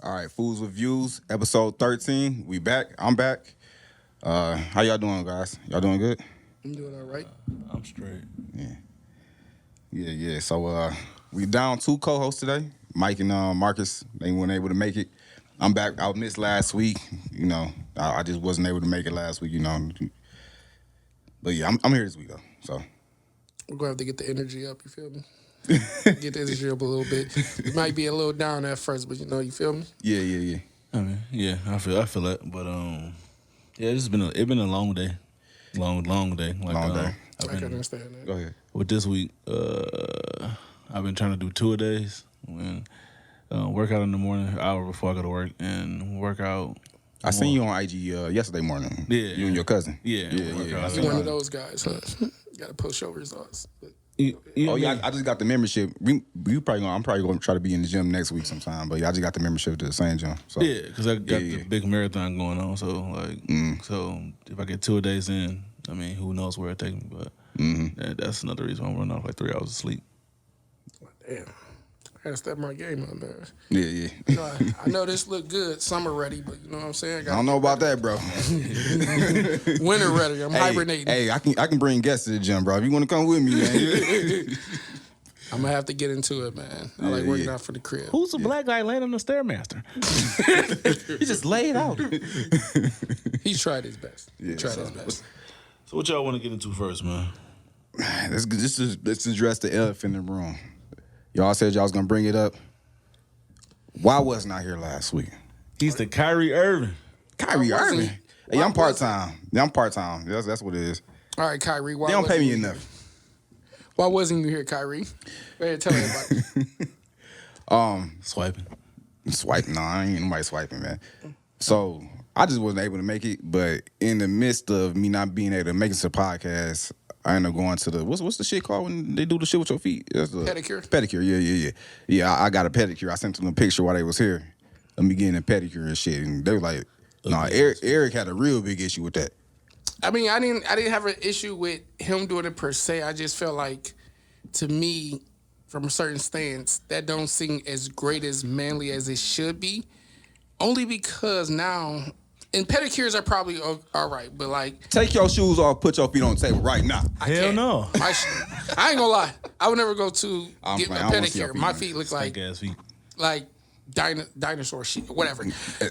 All right, Fools with Views, episode 13. We back. I'm back. How y'all doing, guys? Y'all doing good? I'm doing all right. I'm straight. Yeah. So we down two co-hosts today. Mike and Marcus, they weren't able to make it. I'm back. I missed last week. You know, I just wasn't able to make it last week, you know. But yeah, I'm here this week, though. So We're going to have to get the energy up, you feel me? Get the energy up a little bit. It might be a little down at first, but you feel me? Yeah. I mean, yeah, I feel that, but yeah, it's been a long day, long day. Like, Long day. I can understand that. go ahead. With this week, I've been trying to do 2 a days. When work out in the morning, an hour before I go to work, and work out. I seen you on IG yesterday morning. Yeah. You and your cousin. Yeah. You're one of those guys, huh? Got to post your results. Oh yeah, I just got the membership. I'm probably gonna try to be in the gym next week sometime. But yeah, I just got the membership to the same gym. So Yeah, because I got the big marathon going on. So so if I get 2 a days in, I mean, who knows where it takes me? But that's another reason I'm running off like 3 hours of sleep. Damn. I got to step my game up, man. Yeah. I know this look good, summer ready, but you know what I'm saying? I don't know about that, bro. Winter ready. I'm hibernating. Hey, I can bring guests to the gym, bro. If you want to come with me, man. I'm going to have to get into it, man. I like working out for the crib. Who's the black guy laying on the Stairmaster? He just laid out. He tried his best. His best. So what y'all want to get into first, man? Let's address the elephant in the room. Y'all said y'all was gonna bring it up. Why wasn't I here last week? He's the Kyrie Irving. Kyrie Irving. Hey, I'm part time. Yeah, I'm part time. That's what it is. All right, Kyrie. They don't pay me enough. Why wasn't you here, Kyrie? Go ahead, tell everybody. Swiping. No, I ain't nobody swiping, man. So I just wasn't able to make it. But in the midst of me not being able to make it to the podcast, I ended up going to the what's the shit called when they do the shit with your feet? That's pedicure. Pedicure, yeah. I got a pedicure. I sent them a picture while they was here. Let me get a pedicure and shit, and they were like, "No, Eric had a real big issue with that." I mean, I didn't have an issue with him doing it per se. I just felt like, to me, from a certain stance, that don't seem as great as manly as it should be. Only because now. And pedicures are probably all right, but like... Take your shoes off, put your feet on the table right now. Hell no. I ain't gonna lie. I would never go to get my pedicure. My feet look like dinosaur shit, whatever.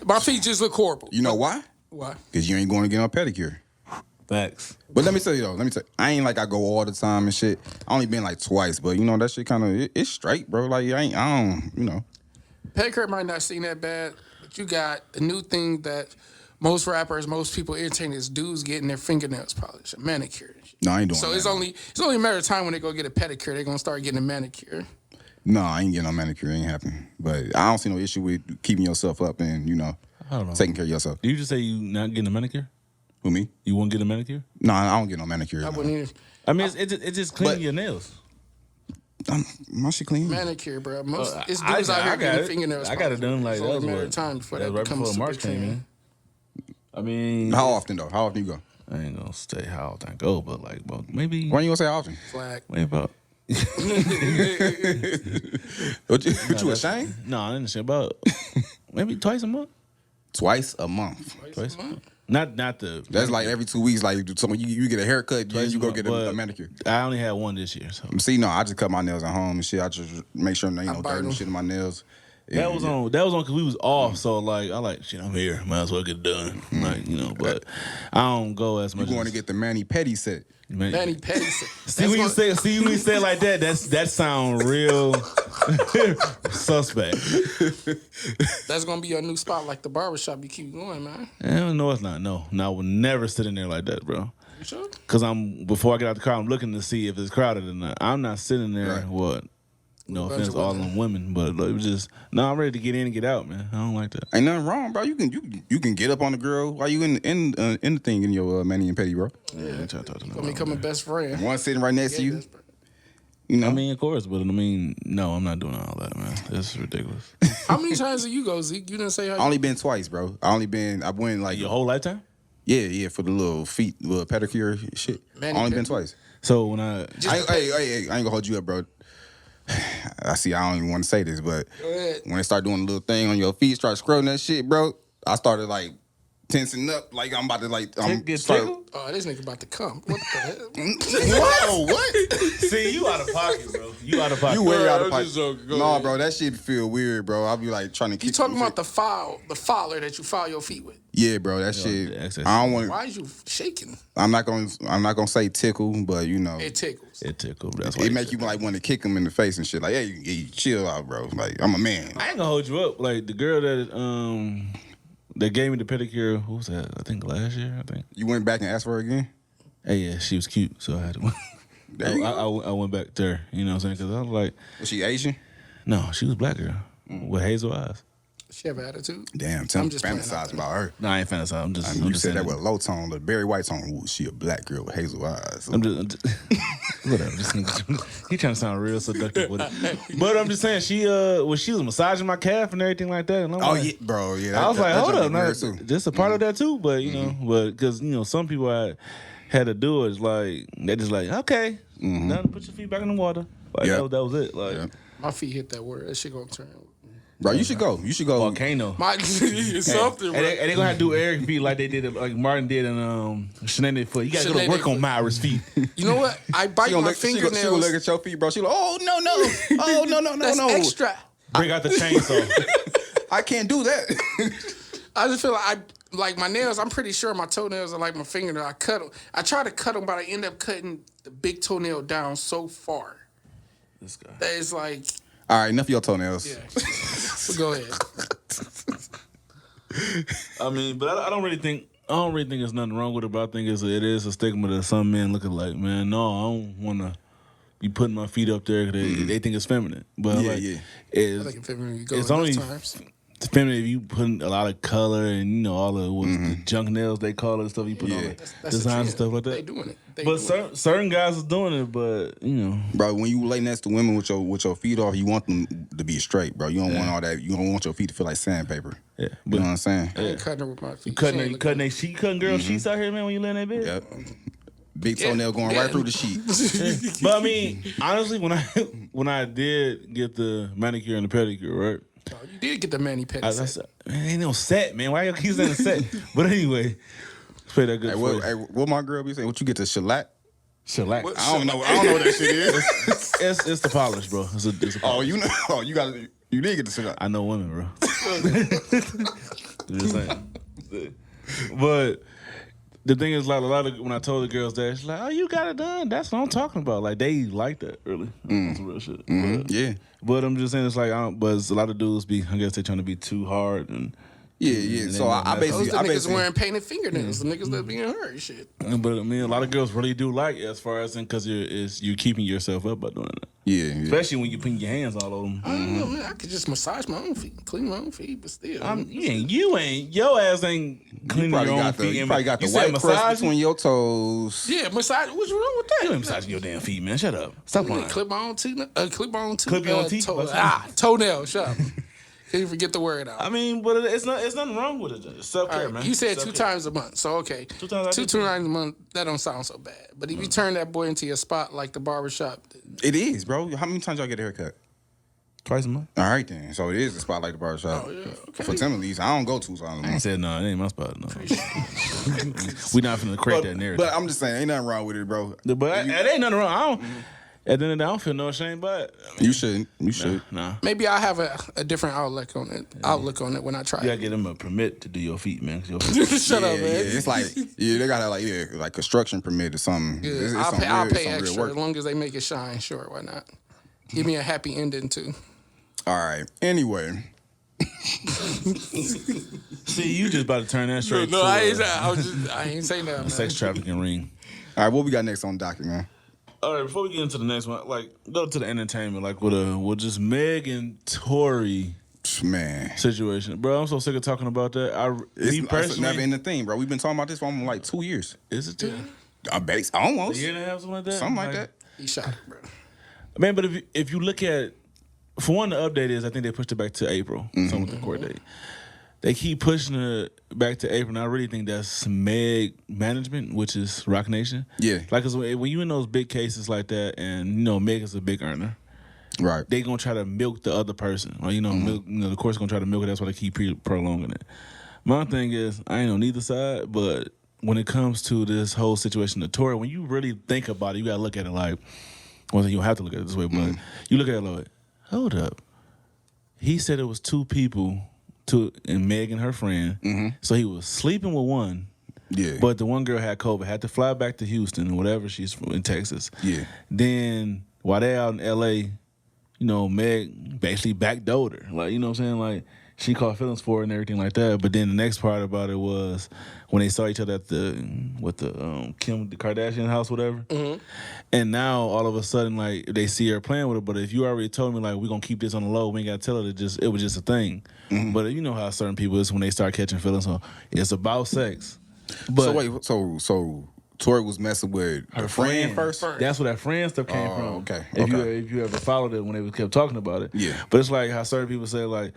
My feet just look horrible. You know why? Why? Because you ain't going to get a pedicure. Facts. But let me tell you though, I ain't like I go all the time and shit. I only been like twice, but you know, that shit kind of, it's straight, bro. Like, I don't, you know. Pedicure might not seem that bad, but you got a new thing that... Most rappers, most people entertain is dudes getting their fingernails polished, a manicure. No, I ain't doing so that. So it's only a matter of time when they go get a pedicure, they're gonna start getting a manicure. No, I ain't getting no manicure. It ain't happening. But I don't see no issue with keeping yourself up and, you know, taking care of yourself. Did you just say you not getting a manicure? Who, me? You won't get a manicure? No, I don't get no manicure. I wouldn't either. I mean, it's just cleaning your nails. My shit clean. Manicure, bro. It's dudes out here getting fingernails polished. I got it done like that was a matter of time before that right becomes before March came in. I mean... How often, though? How often you go? I ain't gonna say how often I go, but like, well, maybe... Why you gonna say often? Flag. Maybe about... What you ashamed? No, I didn't say about... Maybe twice a month. Twice a month. Twice a month? Not the... That's like every 2 weeks, like you get a haircut, then you go get a manicure. I only had one this year, so... See, no, I just cut my nails at home and shit. I just make sure there ain't no dirt and shit in my nails. That was on because we was off, so like shit, I'm here, might as well get it done, like, you know. But I don't go as much. You going to get the Mani Petty set? Mani Petty set. See when you say it like that, that sound real suspect. That's gonna be your new spot, like the barbershop. You keep going, man. No, it's not. No, I would never sit in there like that, bro. You sure? Because before I get out the car, I'm looking to see if it's crowded or not. I'm not sitting there. Right. What? No offense to all them women, but it was just I'm ready to get in and get out, man. I don't like that. Ain't nothing wrong, bro. You can get up on the girl while you in the thing in your Mani and Petty, bro. Yeah, gonna become a best friend. One sitting right next to you. You know? I mean, of course, but I mean, no, I'm not doing all that, man. That's ridiculous. How many times do you go, Zeke? You didn't say how. I only been twice, bro. I went like your whole lifetime. Yeah, for the little feet, little pedicure shit. I only been twice. So when I ain't gonna hold you up, bro. I see. I don't even want to say this, but Go ahead. when they start doing a little thing on your feet, start scrolling that shit, bro. I started like tensing up, like I'm about to like. Get tickled? Oh, this nigga about to come. What the hell? Whoa, what? See, you out of pocket, bro. You out of pocket. You way out of I'm pocket. just joking. Go No, ahead. bro, that shit feel weird, bro. I'll be like trying to keep. You talking about the filer that you file your feet with? Yeah, bro, that shit. access. I don't want. Why is you shaking? I'm not gonna say tickle, but you know, It tickles. It tickled. That's why it make you like want to kick him in the face and shit. Like, hey, chill out, bro. Like, I'm a man. I ain't gonna hold you up. Like the girl that gave me the pedicure. Who was that? I think last year. I think. You went back and asked for her again? Hey, yeah, she was cute, so I had to. There you go. I went back to her. You know what I'm saying? Because I was like, Was she Asian? no, she was black girl with hazel eyes. She have an attitude. Damn, tell I'm me just playing fantasize out about her. No, I ain't fantasizing. I'm just. I I'm mean, you just said saying that with a low tone, the Barry White tone. Ooh, she a black girl with hazel eyes. I'm just whatever. This nigga, he trying to sound real seductive with it. But I'm just saying, she was massaging my calf and everything like that. And I'm Oh like, yeah, bro. Yeah, I was like, hold up, now, weird too. this a part of that too. But you know, but because you know, some people I had to do it. It's like they just like, okay, now put your feet back in the water. Like Yep. that was it. Like Yep. My feet hit that word. That shit gonna turn. Bro, you should go. You should go. volcano. My something. And bro. they gonna have to do Eric feet like they did, like Martin did in Sinead foot. You gotta go to work on Myra's feet. You know what? I bite She gonna my look, she fingernails. gonna look at your feet, bro. She like, oh no, oh no, That's extra. Bring out the chainsaw. I can't do that. I just feel like my nails. I'm pretty sure my toenails are like my fingernail. I cut them. I try to cut them, but I end up cutting the big toenail down so far This guy. that it's like, All right, enough of your toenails. yeah. But go ahead. I mean, but I don't really think there's nothing wrong with it. But I think it is a stigma that some men look at like, man, no, I don't want to be putting my feet up there because they think it's feminine. But Yeah, like, yeah. I think if you go It's enough only times. it's feminine if you put a lot of color and you know all of the junk nails they call it and stuff. You put on Yeah. it, That's designs the and trend. stuff like that. They doing it. They But doing it. certain guys are doing it, but you know, Bro, when you lay next to women with your feet off, you want them to be straight, bro. You don't want all that. You don't want your feet to feel like sandpaper. yeah. You know what I'm saying? I ain't cutting her with my feet. Cutting She ain't they cutting girls sheets out here, man. When you lay in that bed. Yep. Big toenail going Yeah. right through the sheet. But I mean, honestly, when I did get the manicure and the pedicure, right? Oh, you did get the mani pedi I set. said, man, ain't no set, man. Why y'all keep saying set? But anyway, play that good. What my girl be saying? What you get to shellac? Shellac. I don't know what that shit is. It's the polish, bro. It's a polish. Oh, you know? Oh, you did get the shellac. I know women, bro. Just saying. But the thing is, like, a lot of when I told the girls that, she's like, "Oh, you got it done." That's what I'm talking about. Like, they like that really. That's some real shit. But, Yeah. but I'm just saying, it's like, but it's a lot of dudes I guess they're trying to be too hard and. Yeah. And So they I mess Those basically, the I niggas basically, wearing painted fingernails. The niggas that being hurt. Shit. But I mean, a lot of girls really do like it as far as because you're keeping yourself up by doing that. yeah. Especially when you're putting your hands all over them. I don't know, man. I could just massage my own feet, clean my own feet, but still. You ain't, your ass ain't cleaning your own feet. You probably got the You said white crust massage? between your toes. Yeah, massage. What's wrong with that? You ain't massaging your damn feet, man. Shut up. Stop Man, lying. clip my own teeth. Clip my own teeth. Clip your own teeth? Toenail. Shut up. Can't even get the word out. I mean, but it's nothing wrong with it. It's self care, All right, man. You said Self-care. 2 times a month, so okay. 2 times I do. Two times a month. That don't sound so bad. But if you turn that boy into your spot like the barbershop, It is, bro. How many times y'all get a haircut? Twice a month. All right, then. So it is the spot like the barbershop. Oh, yeah. Okay. For Tim at least, I don't go 2 times a I ain't month. said no. It ain't my spot. No. We not finna create that narrative. But I'm just saying, ain't nothing wrong with it, bro. But it ain't nothing wrong. I don't. At the end of the day, I don't feel no shame about it. I mean, You shouldn't. You should. nah. maybe I have a different outlook on it. Outlook on it when I try. You gotta it. get them a permit to do your feet, man. 'Cause your feet, Shut yeah, up, yeah. man. It's like they gotta like construction permit or something. Yeah, It's I'll some pay. I'll real- pay some real extra work. as long as they make it shine. Sure, why not? Give me a happy ending too. All right. Anyway, see, you just about to turn that straight No, to I ain't. I ain't saying that. a Man. sex trafficking ring. all right. What we got next on docket, man? All right, before we get into the next one, like go to the entertainment, like with just Meg and Tory Man, situation, bro. I'm so sick of talking about that. it's, Me it's personally, never in the thing, bro. We've been talking about this for almost like 2 years. is it too? I bet A almost year and a half, something like that. something like that. He shot it, bro. Man, but if you look at, for one, the update is I think they pushed it back to April. Some with the court date. They keep pushing it back to April, and I really think that's Meg management, which is Rock Nation. Yeah. Like, 'cause when you in those big cases like that, and you know Meg is a big earner. Right. they gonna try to milk the other person, or milk, the court's gonna try to milk it. That's why they keep prolonging it. My thing is, I ain't on either side, but when it comes to this whole situation of Tory, when you really think about it, you gotta look at it like, well, you don't have to look at it this way, but you look at it like, hold up, he said it was two people, and Meg and her friend, so he was sleeping with one. Yeah. But the one girl had COVID, had to fly back to Houston or whatever, she's from in Texas. Yeah. Then while they out in LA, Meg basically backdoored her. Like, you know what I'm saying? Like, she caught feelings for her and everything like that. But then the next part about it was when they saw each other at the Kim Kardashian house, whatever. And now all of a sudden, like, they see her playing with her. But if you already told me, like, we're gonna keep this on the low, we ain't gotta tell her it was just a thing. But you know how certain people is when they start catching feelings. So it's about sex. But so wait, so Tori was messing with her friend first? That's where that friend stuff came from. Okay. If you ever followed it when they kept talking about it. Yeah. But it's like how certain people say, like,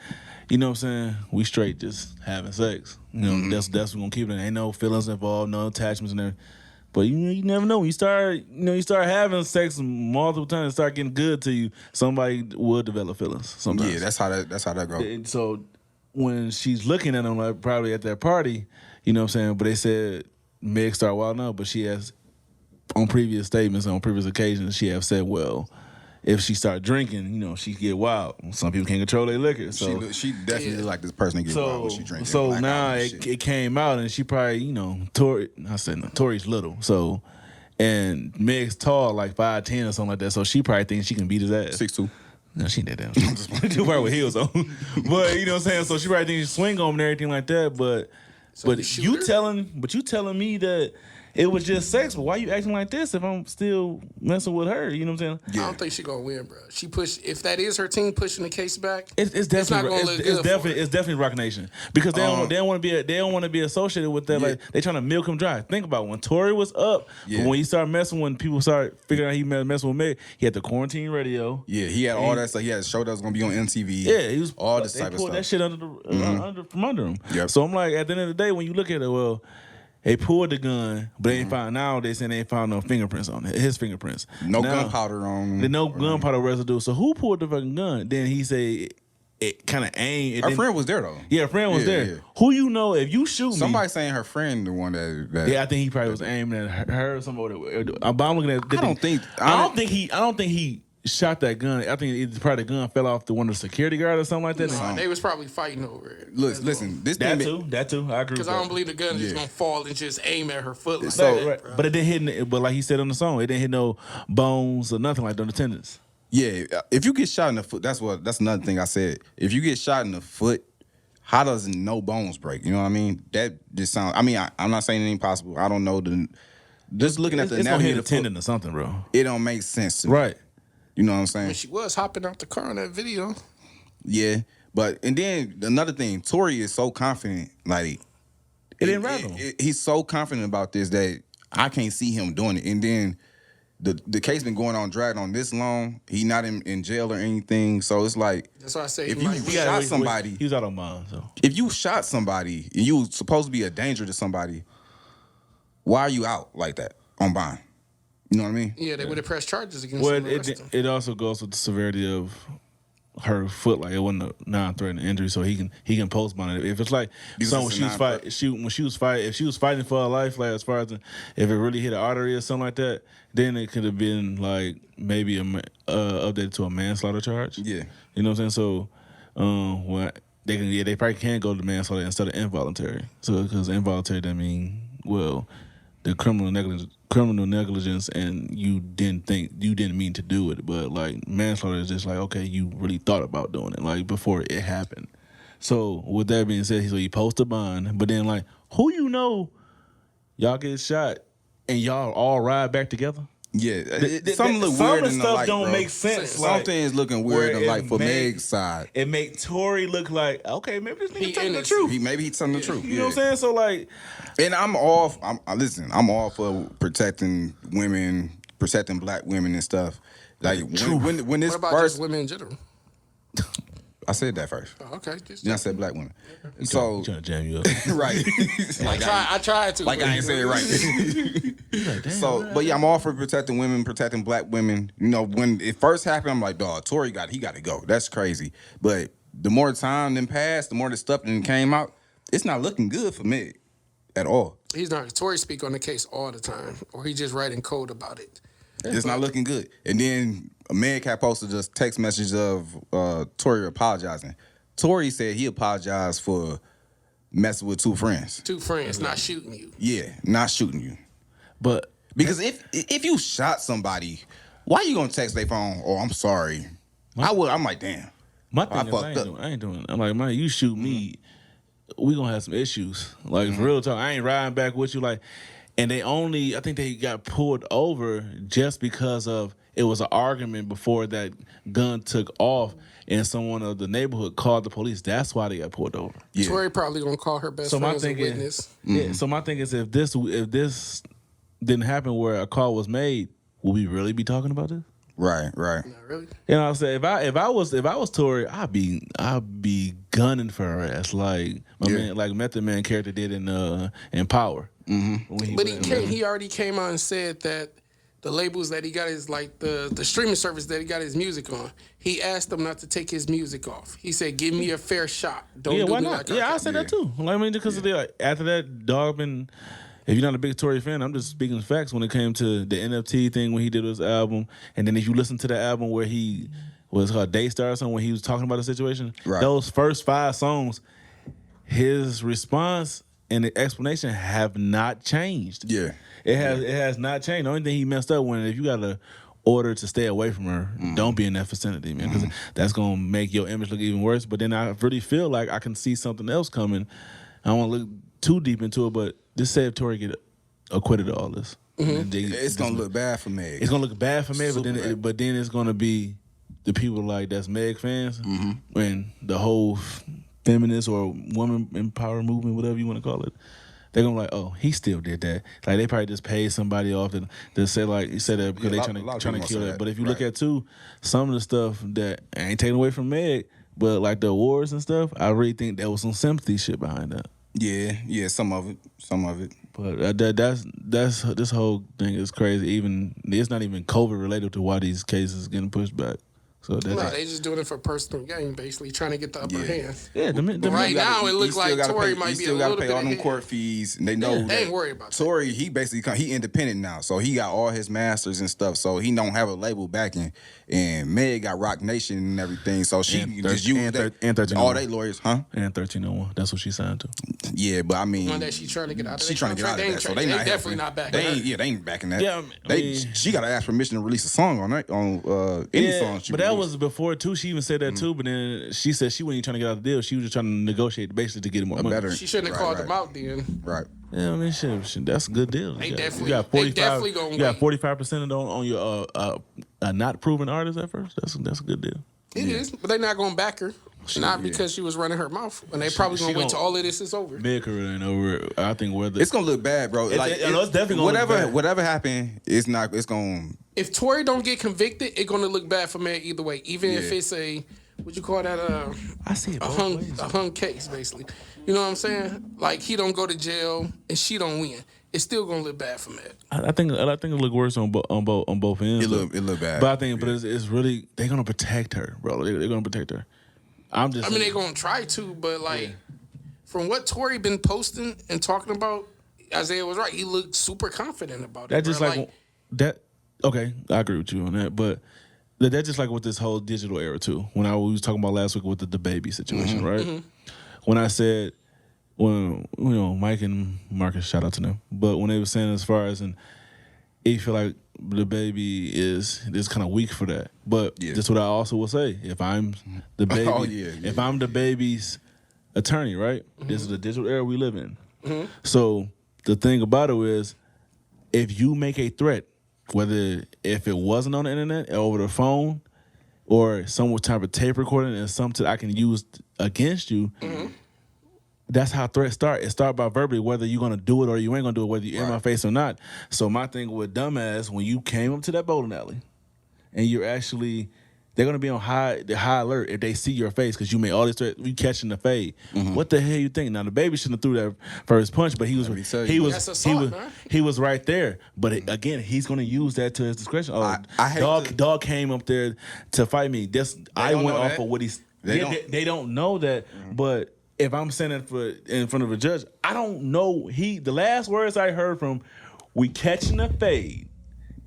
you know what I'm saying? We straight just having sex. That's what we're gonna keep it. Ain't no feelings involved, no attachments and everything. But you never know. When you start having sex multiple times, start getting good to you, somebody will develop feelings sometimes. Yeah, that's how that goes. And so when she's looking at him, like probably at that party, you know what I'm saying? But they said Meg started wilding out, but she has, on previous statements, on previous occasions, she have said, well, if she start drinking, she get wild. Some people can't control their liquor. So she definitely like this person that get wild when she drinks. So now it came out, and she probably, Tori, I said, no, Tori's little. So, and Meg's tall, like 5'10" or something like that. So she probably thinks she can beat his ass. 6'2". No, she ain't that damn. She probably with heels on. But you know what I'm saying? So she probably thinks she swing on him and everything like that. But you telling me that it was just sex, but why you acting like this if I'm still messing with her? You know what I'm saying? Yeah. I don't think she gonna win, bro. She if that is her team pushing the case back, it's definitely it's definitely Rock Nation because they don't want to be associated with that. Yeah. Like they trying to milk him dry. Think about it. When Tory was up, when he started messing, when people started figuring out he messing with Meg, he had the quarantine radio. Yeah, he had all that stuff. He had a show that was gonna be on MTV. Yeah, he was all this type of stuff. They pulled that shit under him. Yep. So I'm like, at the end of the day, when you look at it, well, they pulled the gun, but they ain't found. Now they saying they ain't found no fingerprints on it. His fingerprints. No gunpowder on. There's no gunpowder residue. So who pulled the fucking gun? Then he say it kind of aimed. Her friend was there though. Yeah, her friend was there. Yeah. Who if you shoot me? Somebody saying her friend the one that. Yeah, I think he probably was aiming at her or somebody. But I'm looking at. I don't think he shot that gun. I think it's probably the gun fell off one of the security guard or something like that. No, they was probably fighting over it. Listen, this that thing too. I agree. Because I don't believe the gun is just gonna fall and just aim at her foot. Like so, that, but it didn't hit. But like he said on the song, it didn't hit no bones or nothing like that on the tendons. Yeah, if you get shot in the foot, that's another thing I said. If you get shot in the foot, how does no bones break? You know what I mean? That just sounds. I mean, I'm not saying anything possible. I don't know just looking at the anatomy of the tendon or something, bro. It don't make sense to me. Right. You know what I'm saying? When she was hopping out the car in that video. Yeah, and then another thing, Tory is so confident, like it didn't rattle him. He's so confident about this that I can't see him doing it. And then the case been going on, dragged on this long. He not in jail or anything, so it's like that's why I say if you shot somebody, he's out on bond. So if you shot somebody and you supposed to be a danger to somebody, why are you out like that on bond? You know what I mean? Yeah, they would have pressed charges against him. Well, it also goes with the severity of her foot. Like it wasn't a non-threatening injury, so he can post bond it. If it's like when she was fighting for her life, like as far as if it really hit an artery or something like that, then it could have been like maybe updated to a manslaughter charge. Yeah, you know what I'm saying. So, they probably can go to manslaughter instead of involuntary. So because involuntary, that mean the criminal negligence, and you didn't mean to do it, but like manslaughter is just like, okay, you really thought about doing it, like before it happened. So with that being said, so he posted a bond, but then like y'all get shot and y'all all ride back together. Yeah, something look weird in the stuff light, don't bro. make sense. Something is looking weird in the light for Meg's side. It make Tory look like, okay, maybe this nigga telling the truth. Maybe he's telling the truth. You know what I'm saying? So like, and I'm all for protecting women, protecting black women and stuff. Like when this what about first just women in general? I said that first. Oh, okay. Just Then I said black women. So trying to jam you up. right. I tried to. Like I ain't say it right. So, but yeah, I'm all for protecting women, protecting black women. You know, when it first happened, I'm like, dog, Tory got to go. That's crazy. But the more time then passed, the more the stuff then came out, it's not looking good for Meg at all. He's not. Tory speak on the case all the time, or he just writing code about it. It's not looking good. And then Meg had posted just text message of Tory apologizing. Tory said he apologized for messing with two friends. Two friends not shooting you. Yeah, not shooting you. But Because if you shot somebody, why you gonna text their phone? Oh, I'm sorry. I'm like, damn. my thing is, fucked up. I ain't doing. I'm like, man, you shoot me, we gonna have some issues. Like for real talk, I ain't riding back with you. Like, and I think they got pulled over just because of it was an argument before that gun took off, and someone of the neighborhood called the police. That's why they got pulled over. Yeah. Tory probably gonna call her best So my friend as a thing witness. Yeah. So my thing is, if this didn't happen where a call was made, would we really be talking about this? Right. Not really. You know what I'm saying? If I was Tory, I'd be gunning for her ass like my man, like Method Man character did in Power. Mm-hmm. But he already came out and said that the labels that he got his like the streaming service that he got his music on. He asked them not to take his music off. He said, "Give me a fair shot. Don't do why me not? like I said that too. Like, I mean, because of after that, dog been. If you're not a big Tory fan, I'm just speaking facts when it came to the NFT thing when he did his album, and then if you listen to the album where he was called Daystar or something when he was talking about the situation, those first 5 songs, his response and the explanation have not changed. Yeah. It has not changed. The only thing he messed up when if you got a order to stay away from her, don't be in that vicinity, man, because that's gonna make your image look even worse. But then I really feel like I can see something else coming. I don't want to look too deep into it, but just say if Tory get acquitted of all this, It's gonna look bad for Meg. it's gonna look bad for Meg, Super but then it's gonna be the people like that's Meg fans and the whole feminist or woman empower movement, whatever you want to call it. They're gonna be like, oh, he still did that. Like they probably just paid somebody off to say like he said that because they trying to kill that. But if you look at too, some of the stuff that ain't taken away from Meg, but like the awards and stuff, I really think there was some sympathy shit behind that. Yeah, some of it. But that's this whole thing is crazy. Even it's not even COVID related to why these cases getting pushed back. So that's No, they just doing it for personal gain, basically trying to get the upper hand. yeah. Right now, it looks like Tory might be a little bit pay all them ahead. court fees, and they know They ain't worried about that. Tory. He basically he independent now, so he got all his masters and stuff. So he don't have a label backing, and Meg got Rock Nation and everything. So she just used all they lawyers, huh? And 1301. That's what she signed to. Yeah, but I mean, One that she trying to get out of she trying to get out of that, so they not definitely helping. not backing. They ain't backing that. Yeah, I mean, she got to ask permission to release a song on any song. She but that released. was before too. She even said that too. But then she said she wasn't even trying to get out of the deal. She was just trying to negotiate basically to get more money. better. She shouldn't have called them out then. Right. Yeah, I mean, shit, that's a good deal. They You definitely got 45. definitely gonna You got wait. 45% on your not proven artist at first. That's a good deal. It is, but they're not gonna back her. Not because she was running her mouth, and they probably gonna wait till all of this is over. Meg career ain't over. I think whether It's gonna look bad, bro. it's definitely gonna look bad. Whatever happened, it's not. It's gonna. If Tory don't get convicted, it's gonna look bad for Meg either way. Even if Yeah. it's a what you call that I see it a both ways. hung case basically. You know what I'm saying? Like he don't go to jail and she don't win. It's still gonna look bad for Meg. I think it look worse on both ends. It look bad. But I think, it's really they're gonna protect her, bro. They're gonna protect her. I mean, they're gonna try to, but like from what Tory been posting and talking about, Isaiah was right. He looked super confident about it. That just bro. like that. Okay, I agree with you on that, but that's just like with this whole digital era too. When we was talking about last week with the baby situation, right? When I said, when Mike and Marcus, shout out to them, but when they were saying as far as and he feel like the baby is kind of weak for that, but that's what I also will say. If I'm the baby, if I'm the baby's attorney, right? This is the digital era we live in. So the thing about it is, if you make a threat, whether if it wasn't on the internet or over the phone or some type of tape recording and something I can use against you, that's how threats start. It start by verbally, whether you're gonna do it or you ain't gonna do it, whether you're in my face or not. So my thing with dumbass, when you came up to that bowling alley and you're actually they're gonna be on the high alert if they see your face because you made all this threat. You catching the fade. What the hell you think? Now the baby shouldn't have threw that first punch, but he was That's assault, man. he was right there. But again, he's gonna use that to his discretion. Oh, I hate dog came up there to fight me. I went off of what he's. They don't know that, but. If I'm standing in front of a judge, I don't know. The last words I heard from, we catching a fade,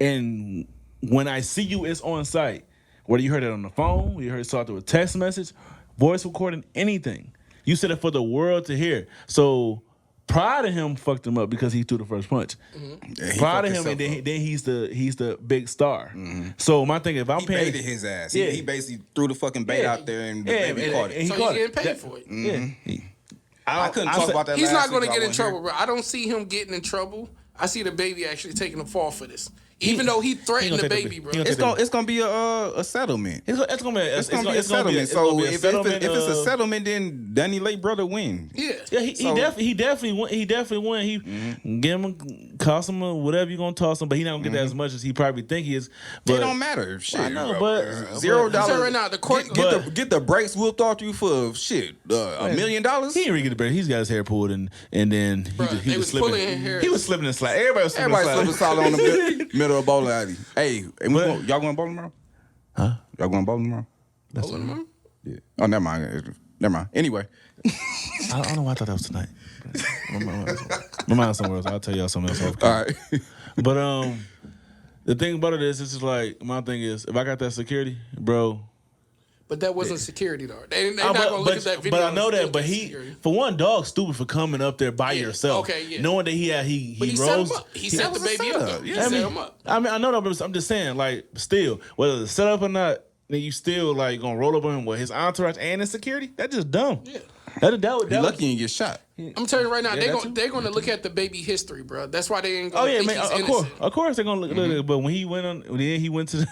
and when I see you, it's on site. Whether you heard it on the phone, you saw it through a text message, voice recording, anything. You said it for the world to hear. So pride of him fucked him up because he threw the first punch. Yeah, Pride of him, and then he's the big star. So my thing, if I'm he paying, baited his ass. Yeah. He basically threw the fucking bait out there and the baby caught it. he So caught he's it. getting paid for it. Yeah. I couldn't talk about that. He's last not going to week, get I in wasn't trouble, bro. I don't see him getting in trouble. I see the baby actually taking the fall for this. Even though he threatened the baby, bro. It's gonna be a settlement. It's gonna be a settlement. So if it's a settlement, then Danny late brother win. Yeah. He definitely won. He give him cost him whatever you gonna toss him, but he not gonna get that as much as he probably think he is. But It don't matter. Shit, I know, bro. but $0. Right now, the court Get the brakes whooped off you for shit. $1 million. he didn't really get the break. He's got his hair pulled and then he was slipping. pulling hair. He was slipping and sliding. Everybody was slipping Everybody and slipping sliding. solid on the middle of bowling alley. Hey, and y'all going bowling tomorrow? Huh? Y'all going bowling tomorrow? Yeah. Oh, never mind. Anyway. I don't know why I thought that was tonight. My mind's somewhere else. I'll tell y'all something else. Off All right. But the thing about it is, this is like my thing is, if I got that security, bro. But that wasn't security, though. They're not going to look at that video. But I know and that. But security. for one, dog stupid for coming up there by yourself. Okay, yeah. Knowing that he set rose. him up. He set the baby up. He I set mean, him up. I mean, I know that, but I'm just saying, like, still, whether it's set up or not, then you still like gonna roll up on him with his entourage and his security. That's just dumb. Yeah. You're lucky you get shot. I'm telling you right now, Yeah, they're going to look at the baby history, bro. That's why they ain't going to think he's innocent. Of course they're gonna look. But when he went to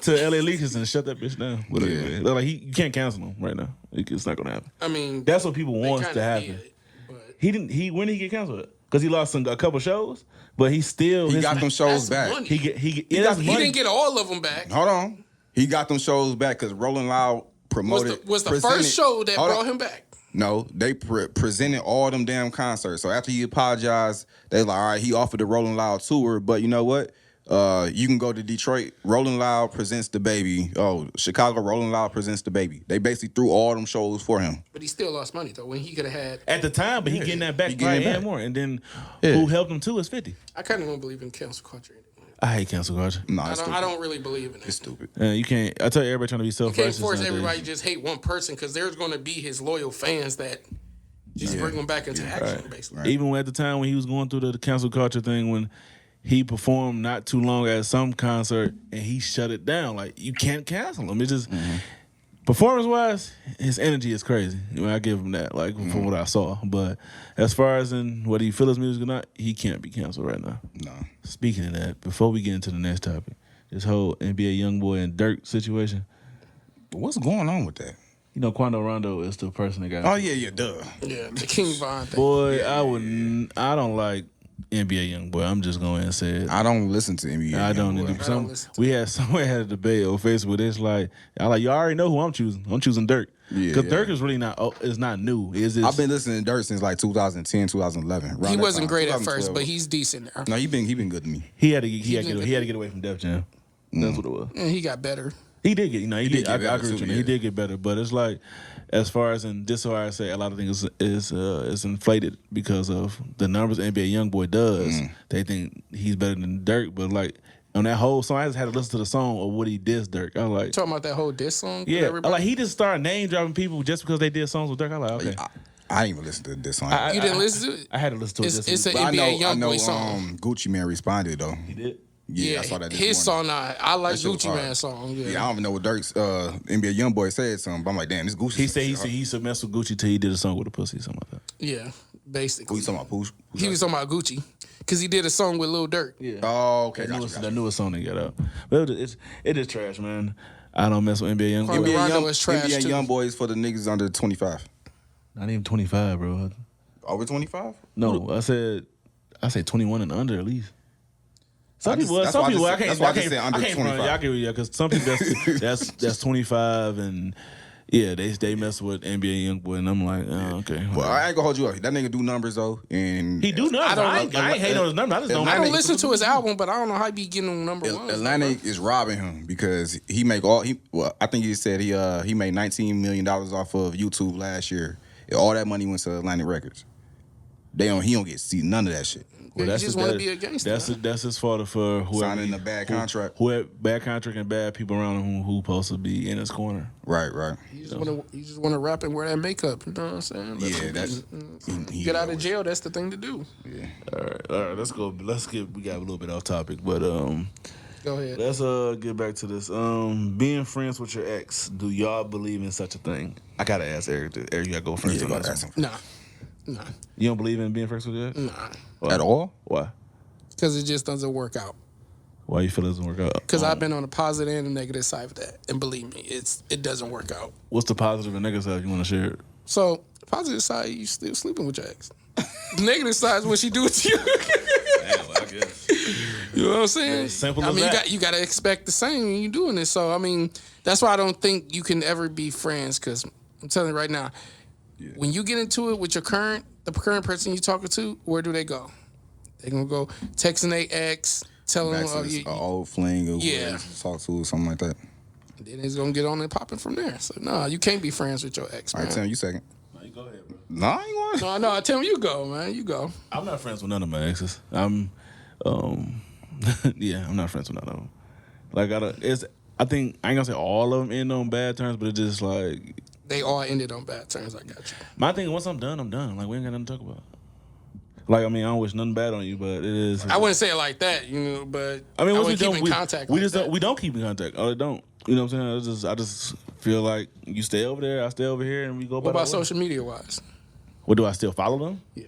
to LA Lakers and shut that bitch down. Yeah. Like you can't cancel him right now. It's not gonna happen. I mean, That's what people they want kinda to happen. did, but He didn't. When did he get canceled? Because he lost a couple shows, but he still He got them shows that's back. money. He didn't get all of them back. Hold on. He got them shows back because Rolling Loud promoted. Was the presented- first show that Hold brought on. him back. No, they presented all them damn concerts. So after he apologized, they like, all right, he offered the Rolling Loud tour, but you know what? You can go to Detroit. Rolling Loud presents the baby. Oh, Chicago, Rolling Loud presents the baby. They basically threw all them shows for him. But he still lost money, though, when he could have had. at the time, but he getting that back He getting right it back. and more. And then Yeah. who helped him too is 50. I kind of don't believe in cancel culture anymore. I hate cancel culture. No, I it's don't, stupid. I don't really believe in it. It's stupid. You can't. I tell you, everybody trying to be You self-righteous. can't force nowadays. everybody to just hate one person because there's going to be his loyal fans that just bring them back into action, basically. Even at the time when he was going through the cancel culture thing, when he performed not too long at some concert and he shut it down. Like, you can't cancel him. It's just performance-wise, his energy is crazy. I mean, I give him that, like, from what I saw. But as far as in whether he feel his music or not, he can't be canceled right now. No. Speaking of that, before we get into the next topic, this whole NBA YoungBoy and Dirk situation. But what's going on with that? You know, Quando Rondo is the person that got. Oh, yeah, duh. Yeah, the King Von thing. Boy, I don't like NBA YoungBoy. I'm just going to say it. I don't listen to NBA. I don't anymore. either. I don't listen to We had someone had a debate on Facebook. It's like, you already know who I'm choosing. I'm choosing Dirk. Yeah, Because yeah. Dirk is really not new. I've been listening to Dirt since like 2010, 2011. around He that wasn't time. great at 2012. first, but he's decent now. No, he been good to me. He had to get away from Def Jam. That's what it was. And he got better. He did get, he did. get I better agree with too, you. yeah. He did get better, but it's like, as far as in this, is why I say a lot of things is inflated because of the numbers NBA YoungBoy does. They think he's better than Dirk, but like on that whole song, I just had to listen to the song of what he dissed Dirk. I was like, Talking about that whole diss song? with yeah, everybody? like he just started name dropping people just because they did songs with Dirk. I was like, okay. I didn't even listen to this song. You didn't listen to it? I had to listen to it. It's an But I NBA know YoungBoy song. Gucci Man responded though. He did. Yeah, I saw that this his morning. song, I like That shit was Gucci hard. Man's song. Yeah, I Yeah. don't even know what Dirk's NBA YoungBoy said something, but I'm like, damn, this Gucci. He said he used to mess with Gucci till he did a song with a pussy, something like that. Yeah, Who basically. you talking about? Pooh? He was talking about Gucci because he did a song with Lil Durk. Yeah. Oh, okay. That newest song they got out. But it is trash, man. I don't mess with NBA YoungBoy. NBA Rondo is trash, NBA too. YoungBoy is for the niggas under 25. Not even 25, bro. Over 25? No, I said 21 and under at least. Some people, that's some why I people, just I can't, said- that's why I I just can't, said under I can't front. 25. Yeah, I agree with you because some people that's 25 and yeah, they mess with NBA YoungBoy and I'm like, oh, okay. Well, I ain't gonna hold you up. That nigga do numbers though, and He do numbers. I ain't hating on his numbers. I just don't. I don't Atlantic- listen to his album, but I don't know how he be getting on number one. Atlantic is robbing him because he make all he. Well, I think he said he made $19 million off of YouTube last year. And all that money went to Atlantic Records. He don't get to see none of that shit. Well, he just want to be a gangster. That's his fault for whoever Signing a bad contract. Who had bad contract and bad people around him who supposed to be in his corner. Right. You just want to rap and wear that makeup. You know what I'm saying? Yeah, that's Get out of jail. That's the thing to do. Yeah. All right. Let's go. We got a little bit off topic, but Go ahead. let's get back to this. Being friends with your ex. Do y'all believe in such a thing? I gotta ask Eric. Eric, you gotta go first. Yeah, on go this ask one. him. Nah. You don't believe in being friends with your ex? Nah. Why? At all? Why? Because it just doesn't work out. Why you feel it doesn't work out? Because I've been on the positive and the negative side of that, and believe me, it doesn't work out. What's the positive and negative side you want to share? So the positive side, you still sleeping with your ex. The negative side is what she do with you. I guess. You know what I'm saying? It's simple I as mean, that. you got to expect the same when you doing this. So I mean, that's why I don't think you can ever be friends. Because I'm telling you right now, when you get into it with the current person you're talking to, where do they go? They gonna go texting their ex, telling Back them, to this, old fling or Yeah. whatever to talk to or something like that. then it's gonna get on and popping from there. So no, you can't be friends with your ex, All man. right, Tim, you second. No, you go ahead, bro. No, I ain't going. No, I tell him you go, man. You go. I'm not friends with none of my exes. I'm not friends with none of them. Like I think I ain't gonna say all of them end on bad terms, but it's just like They all ended on bad terms. I got you. my thing. Once I'm done, I'm done. Like we ain't got nothing to talk about. Like I mean, I don't wish nothing bad on you, but it is. I wouldn't say it like that, but I mean, once we wouldn't keep don't, in contact. we like just that. don't, we don't keep in contact. Oh, they don't. You know what I'm saying? I just feel like you stay over there, I stay over here, and we go. What about social media wise? What do I still follow them? Yeah.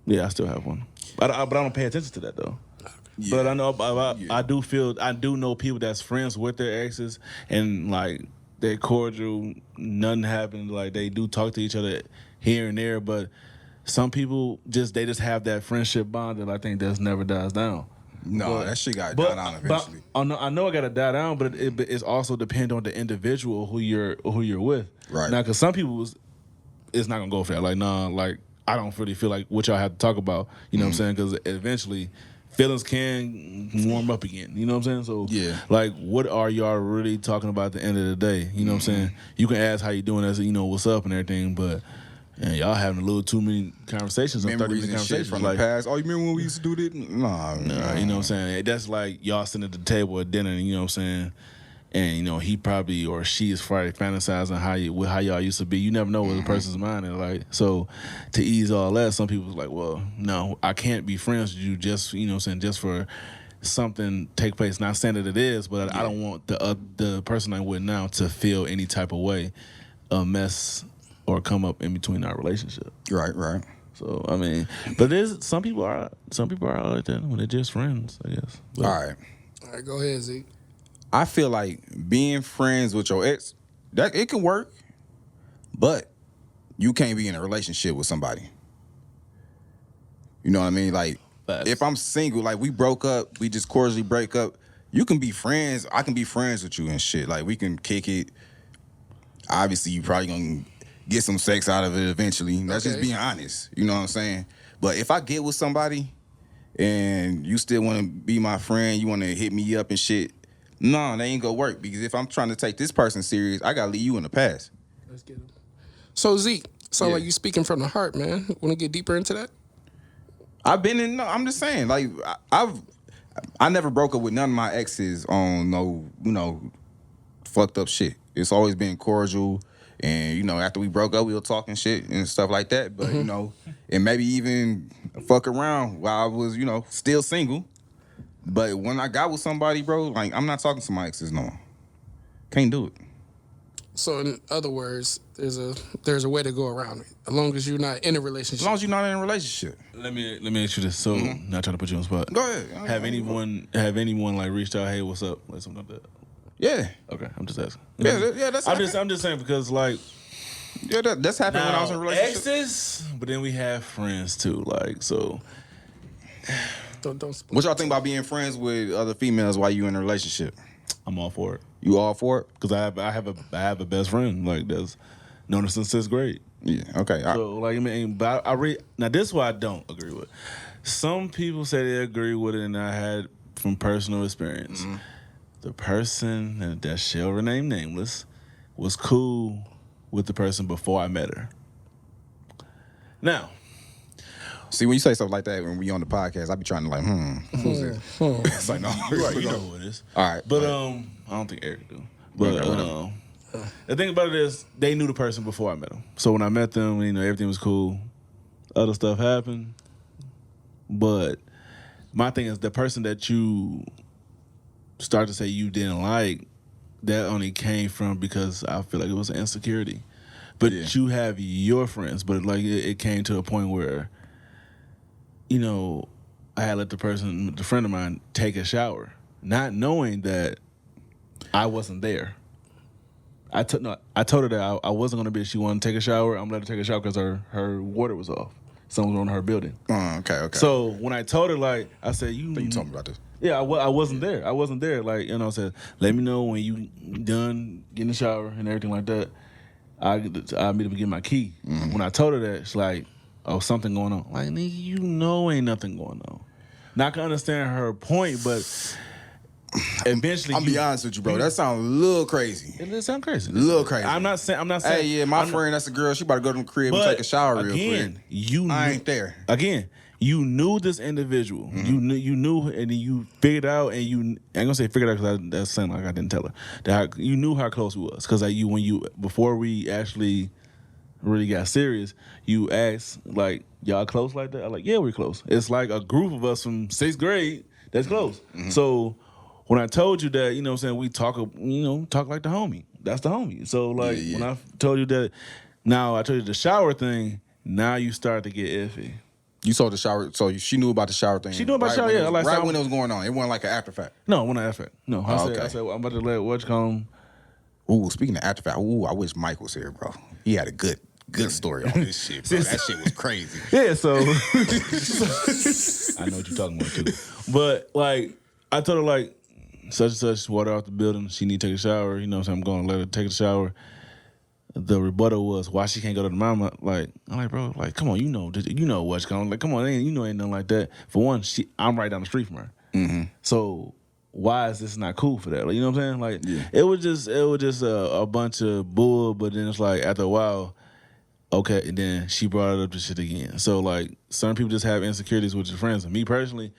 Yeah, I still have one. But I don't pay attention to that though. Yeah. But I know I do know people that's friends with their exes and like they're cordial. Nothing happened. Like they do talk to each other here and there, but some people they just have that friendship bond that I think just never dies down. No, that shit got die down eventually. I know I got to die down, but it's also depend on the individual who you're with. Right. Now, because some people it's not gonna go for that. Like, nah, like I don't really feel like what y'all have to talk about. You know what I'm saying? Because eventually feelings can warm up again. You know what I'm saying? So Yeah. like what are y'all really talking about at the end of the day? You know what I'm saying? You can ask how you doing as what's up and everything, but and y'all having a little too many conversations on 30 Memories minute and shit conversations. from Like, the past. Oh, you remember when we used to do this? Nah, you know what I'm saying? That's like y'all sitting at the table at dinner, you know what I'm saying? And he probably or she is probably fantasizing how y'all used to be. You never know what the person's mind is like. So to ease all that, some people's like, well, no, I can't be friends with you just just for something take place. Not saying that it is, but I don't want the person I'm with now to feel any type of way, a mess or come up in between our relationship. Right. So I mean, but some people are like that when they're just friends, I guess. But, All right. Go ahead, Zeke. I feel like being friends with your ex, that it can work, but you can't be in a relationship with somebody. You know what I mean? Like, Facts. if I'm single, like we broke up, we just cordially break up, you can be friends. I can be friends with you and shit. Like, we can kick it. Obviously, you probably gonna get some sex out of it eventually. That's just being honest. You know what I'm saying? But if I get with somebody and you still want to be my friend, you want to hit me up and shit, no, they ain't gonna work. Because if I'm trying to take this person serious, I gotta leave you in the past. Let's get him. So Zeke, sound Yeah. like you speaking from the heart, man. Want to get deeper into that? I've been in. No, I'm just saying. Like I never broke up with none of my exes on no fucked up shit. It's always been cordial, and after we broke up, we were talking shit and stuff like that. But and maybe even fuck around while I was still single. But when I got with somebody, bro, like I'm not talking to my exes no more. Can't do it. So in other words, there's a way to go around it. As long as you're not in a As relationship. long as you're not in a relationship. Let me ask you this. So, not trying to put you on the spot. Go ahead. Have anyone like reached out? Hey, what's up? Like something like that. Yeah. Okay, I'm just asking. Yeah, that's I'm just saying because like that's happened when I was in a relationship. exes, but then we have friends too. Like so, Don't split. What y'all think about being friends with other females while you in a relationship? I'm all for it You all for it? because I have a best friend like that's known her since 6th grade. Yeah. Okay. So like I mean, but I read now. This is what I don't agree with. Some people say they agree with it, and I had from personal experience. The person that shall remain nameless was cool with the person before I met her. Now, See, when you say stuff like that, when we on the podcast, I be trying to like, who's this? It's like, no, right, you know who it is. All right, But right. I don't think Eric do. But Okay, the thing about it is, they knew the person before I met them. So when I met them, everything was cool. Other stuff happened, but my thing is the person that you start to say you didn't like, that only came from because I feel like it was an insecurity. But Yeah. you have your friends, but like it came to a point where, I had let the friend of mine, take a shower, not knowing that I wasn't there. I told her that I wasn't gonna be. She wanted to take a shower. I'm gonna let her take a shower because her water was off. Someone was on her building. Okay. So when I told her, like I said, you told me about this. yeah, I wasn't there. I wasn't there. Like, I said, let me know when you done getting the shower and everything like that. I'll meet up and get my key. When I told her that, she's like, oh, something going on. Like, nigga, ain't nothing going on. Now, I can understand her point, but eventually I'll be honest with you, bro. That sounds a little crazy. It sounds crazy. A little crazy. I'm not saying. Hey, yeah, my friend, that's a girl. She about to go to the crib and But take a shower real again, quick. you I knew- ain't there. Again, you knew this individual. You knew, and then you figured out, and you. I ain't gonna say figured out because that sounded like I didn't tell her. That you knew how close we was because before we actually really got serious, you asked like, y'all close like that? I'm like, yeah, we're close. It's like a group of us from 6th grade that's close. So when I told you that, what I'm saying, we talk like the homie. That's the homie. So like when I told you that, now I told you the shower thing, now you start to get iffy. You saw the shower, so she knew about the shower thing. She knew about the shower, when yeah. it was- Like, right so- when it was going on. It wasn't like an after fact. No, when I asked that. No, I Oh, okay. said, I'm about to let Witch come. Ooh, speaking of after fact, I wish Mike was here, bro. He had a good story on this shit, bro. That shit was crazy. Yeah, so I know what you're talking about too. But like I told her like such and such water off the building, she need to take a shower, so I'm gonna let her take a shower. The rebuttal was why she can't go to the mama. Like I'm like, bro, like come on, you know what's going. Like come on, ain't nothing like that. For one, I'm right down the street from her. So why is this not cool for that? Like, you know what I'm saying? Like it was just a bunch of bull. But then it's like after a while, okay, and then she brought up the shit again. So like certain people just have insecurities with their friends. And me personally,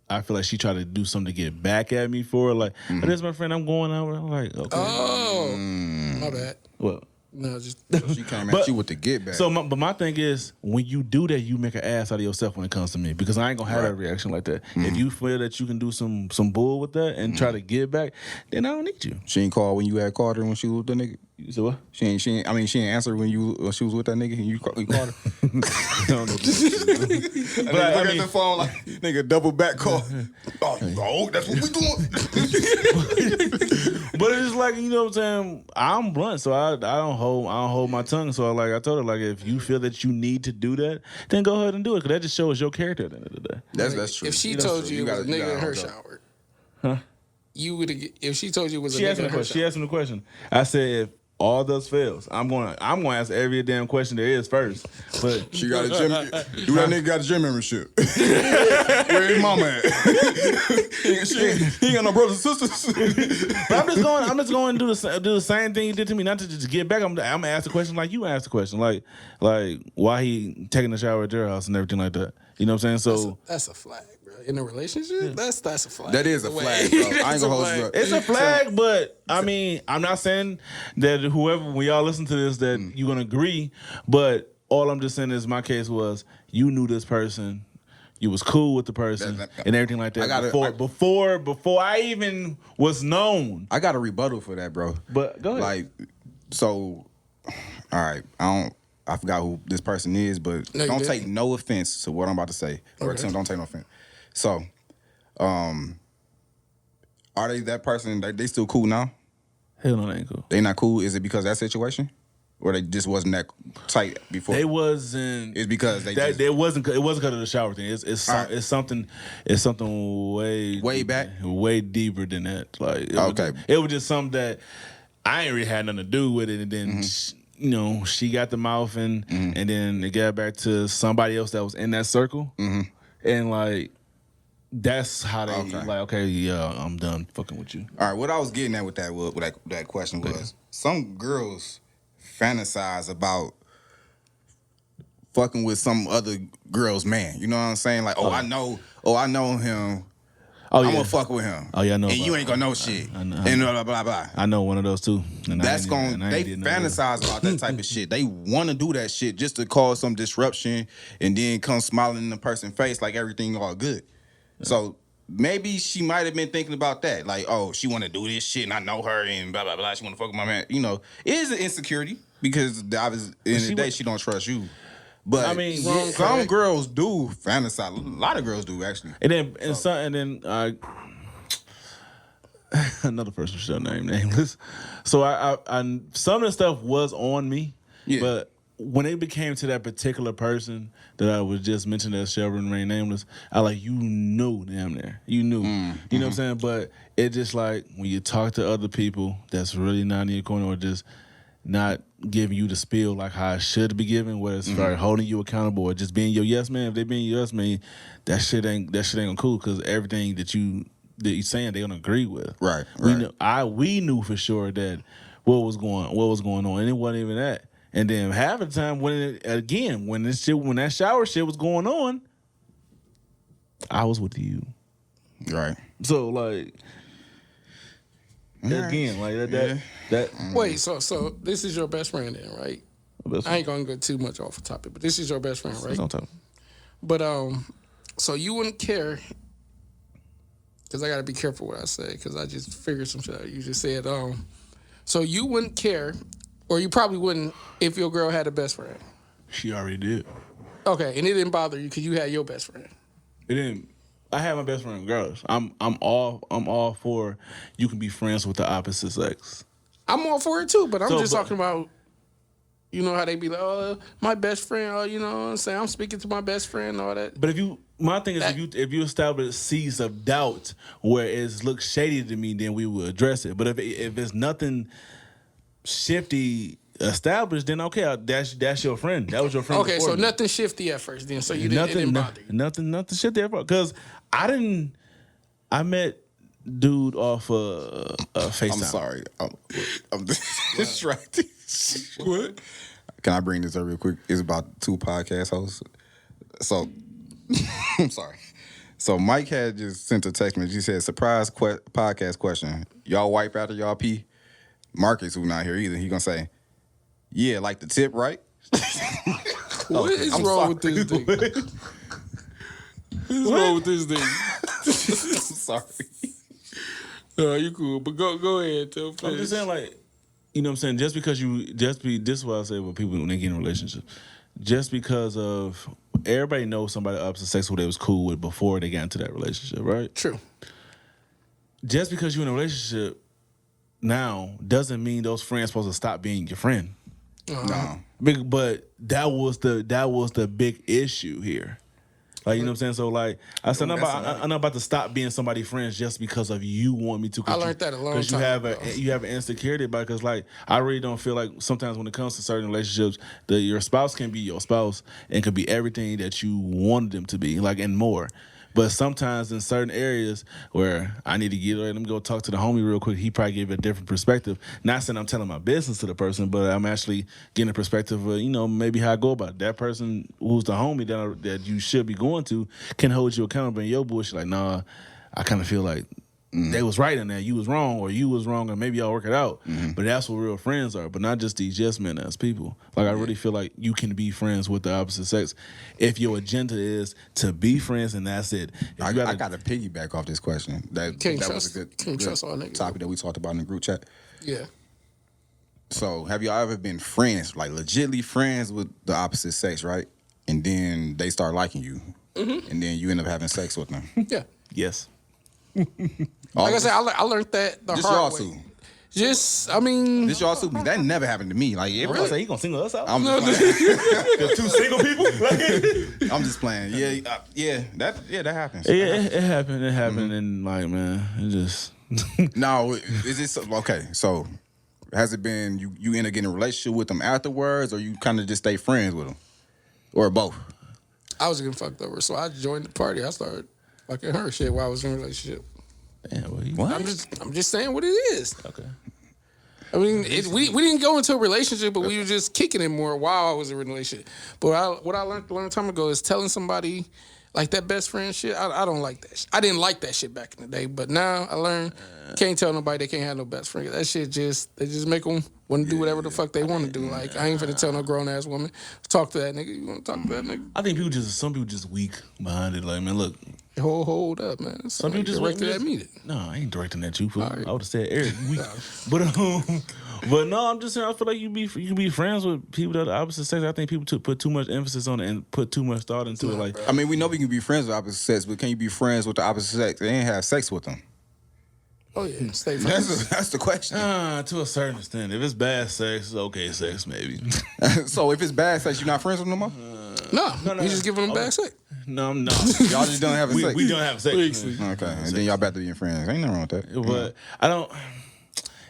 I feel like she tried to do something to get back at me for it. Like, oh, this is my friend, I'm going out with. I'm like, okay. Oh, my bad. Well, No, just She came at you with the get back. so, but my thing is, when you do that, you make an ass out of yourself when it comes to me because I ain't gonna have that reaction like that. If you feel that you can do some bull with that and try to get back, then I don't need you. She ain't call when you had called her when she was with the nigga. You said what? She ain't answer when she was with that nigga and you called her. I don't know. But look at the phone like nigga double back call. Oh, that's what we doing. But it's like, you know what I'm saying? I'm blunt, so I don't hold my tongue. So I told her like, if you feel that you need to do that, then go ahead and do it because that just shows your character at the end of the day. That's true. if she That's told true. you it was a gotta- nigga in gotta her hold up. shower, Huh? you would. If she told you it was a She asked nigga me in the her question. She shower, asked me the question. I said, if all those fails, I'm gonna ask every damn question there is first. But She got a gym. Do that nigga got a gym membership? Where his mama at? he ain't got no brothers and sisters. But I'm just going to do the same thing you did to me, not to just get back. I'm gonna ask the question like you asked the question, like why he taking a shower at your house and everything like that. You know what I'm saying? So that's a flag, bro. In a relationship, that's a flag. That is a flag, bro. I ain't It's gonna a hold you flag. up. it's a flag, but I mean, I'm not saying that when y'all listen to this, that you're gonna agree. But all I'm just saying is my case was you knew this person. You was cool with the person and everything like that before I even was known. I got a rebuttal for that, bro. But go ahead. Like, so, all right. I forgot who this person is, but No, you don't did. take no offense to what I'm about to say. Or Okay. don't take no offense. So, are they that person? They still cool now? Hell no, that ain't cool. They not cool? Is it because of that situation? or they just wasn't that tight before? They wasn't. It's because they that just it wasn't. It wasn't because of the shower thing. Alright. It's something. It's something Way back? way deeper than that. Like Okay. it was just something that I ain't really had nothing to do with it, and then. You know, she got the mouth, and then it got back to somebody else that was in that circle, and like that's how they like. Okay, yeah, I'm done fucking with you. All right, what I was getting at with that question was some girls fantasize about fucking with some other girl's man. You know what I'm saying? Like, I know him. Oh I'm yeah, gonna fuck with him. Oh yeah, I know. And you about- ain't gonna know shit. I know. And blah blah blah. I know one of those too. And That's they fantasize about that type of shit. They want to do that shit just to cause some disruption and then come smiling in the person's face like everything all good. So maybe she might have been thinking about that. Like, oh, she want to do this shit and I know her and blah, blah, blah. She want to fuck with my man. You know, it is an insecurity because obviously, in the day, she don't trust you. But I mean, some girls do fantasize. A lot of girls do, actually. And then another person shall name nameless. So I some of the stuff was on me, but when it became to that particular person that I was just mentioning that shall remain nameless, I like you knew damn near. You knew. You know what I'm saying? But it just like when you talk to other people that's really not in your corner or just not giving you the spiel like how it should be given, whether it's like holding you accountable or just being your yes man. If they being your yes man, that shit ain't gonna cool because everything that you saying they gonna agree with. Right. We knew for sure that what was going on, and it wasn't even that. And then half of the time when that shower shit was going on, I was with you. Right. So like again, like that. Wait, so this is your best friend then, right? I ain't gonna go too much off the topic, but this is your best friend, right? Don't tell me. But so you wouldn't care, because I gotta be careful what I say, because I just figured some shit out. You just said so you wouldn't care, or you probably wouldn't if your girl had a best friend. She already did. Okay, and it didn't bother you because you had your best friend. It didn't. I have my best friend regardless. I'm all for you can be friends with the opposite sex. I'm all for it too, but I'm just but- talking about, you know how they be like, oh, my best friend, oh, you know what I'm saying? I'm speaking to my best friend and all that. But my thing is if you establish seeds of doubt where it looks shady to me, then we will address it. But if it's nothing shifty established, then okay, that's your friend. That was your friend. Okay, before so me. nothing shifty at first then. So it didn't bother you. Nothing shifty at first. Because I met dude off FaceTime. I'm sorry. I'm distracted. What? Can I bring this up real quick? It's about 2 podcast hosts. So, I'm sorry. So, Mike had just sent a text message. He said, surprise podcast question. Y'all wipe after y'all pee? Marcus, who not here either, he gonna say, yeah, like the tip, right? What is wrong with this thing? What is wrong with this thing? I'm sorry. No, you cool, but go ahead. I'm just saying, like, you know what I'm saying? This is what I say with people when they get in relationships. Just because of everybody knows somebody opposite sex who they was cool with before they got into that relationship, right? True. Just because you're in a relationship now doesn't mean those friends supposed to stop being your friend. No. But that was the big issue here. Like, you know what I'm saying? So, like, I said, I'm not about to stop being somebody's friends just because of you want me to. I learned that a long time ago. Because you have an insecurity about it. Because, like, I really don't feel like sometimes when it comes to certain relationships, your spouse can be your spouse and can be everything that you wanted them to be, like, and more. But sometimes in certain areas where I need to let him go talk to the homie real quick, he probably gave a different perspective. Not saying I'm telling my business to the person, but I'm actually getting a perspective of, maybe how I go about it. That person who's the homie that you should be going to can hold you accountable in your bullshit. Like, nah, I kind of feel like they was right in that. You was wrong, or you was wrong, and maybe y'all work it out. But that's what real friends are, but not just these yes men as people. Like, I really feel like you can be friends with the opposite sex if your agenda is to be friends, and that's it. I got to piggyback off this question. That was a good trust all niggas. topic that we talked about in the group chat. Yeah. So, have y'all ever been friends, like legitly friends with the opposite sex, right? And then they start liking you, and then you end up having sex with them? Yeah. Yes. Like I said, I learned that the Just hard y'all way. two. Just, I mean, This y'all super. That never happened to me. Like I everybody say he gonna single us out. I'm just playing. The two single people. Like, I'm just playing. Yeah, that happens. it happened. It happened, and like, man, it just. No, is it okay? So, has it been you end up getting a relationship with them afterwards, or you kind of just stay friends with them, or both? I was getting fucked over, so I joined the party. I started fucking her shit while I was in a relationship. Damn, well, What? I'm just saying what it is. Okay. I mean, we didn't go into a relationship, but we were just kicking it more while I was in a relationship. But what I learned a long time ago is telling somebody like that best friend shit. I don't like that. I didn't like that shit back in the day, but now I learned can't tell nobody they can't have no best friend. That shit they just make them want to do whatever the fuck they want to do. Like I ain't finna tell no grown ass woman talk to that nigga. You want to talk to that nigga? I think some people just weak behind it. Like, man, look. Hold up, man. Some people just directed at me. No, I ain't directing at you. Right. I would have said Eric weak, but no, I'm just saying. I feel like you can be friends with people that are the opposite sex. I think people put too much emphasis on it and put too much thought into it. Like, I mean, we know we can be friends with opposite sex, but can you be friends with the opposite sex and have sex with them? Oh yeah, stay friends. That's the question. to a certain extent, if it's bad sex, okay, sex maybe. So if it's bad sex, you're not friends with them no more? No, you just giving them back sex. No, I'm not. Y'all just don't have sex. We don't have sex. Okay, and then y'all back to being friends. Ain't nothing wrong with that. But I don't.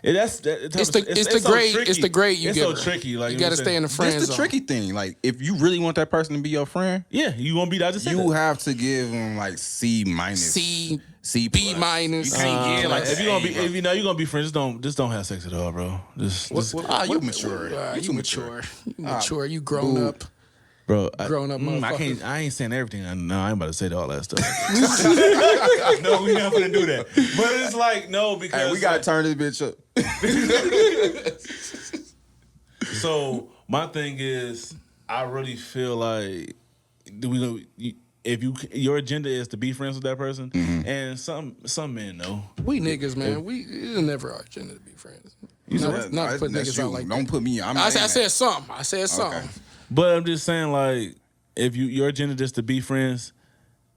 It's the grade you it's give so her. tricky. Like you got to stay in the friend That's the zone. tricky thing. Like, if you really want that person to be your friend, Yeah, you won't be. I just said you that. have to give them like C minus, C, B minus. You can't give Like like if you know you're gonna be friends, just don't have sex at all, bro. you mature. You mature. You mature. You grown up. Bro, Grown up motherfucker. I ain't saying everything. No, I ain't about to say all that stuff. No, we not gonna do that. But it's like no, because Hey, we gotta turn this bitch up. So my thing is, I really feel like if your agenda is to be friends with that person, and some men know We niggas, man. It's never our agenda to be friends. Not put niggas out like Don't that. put me. I said something. I said something. Okay. But I'm just saying, like, if your agenda just to be friends,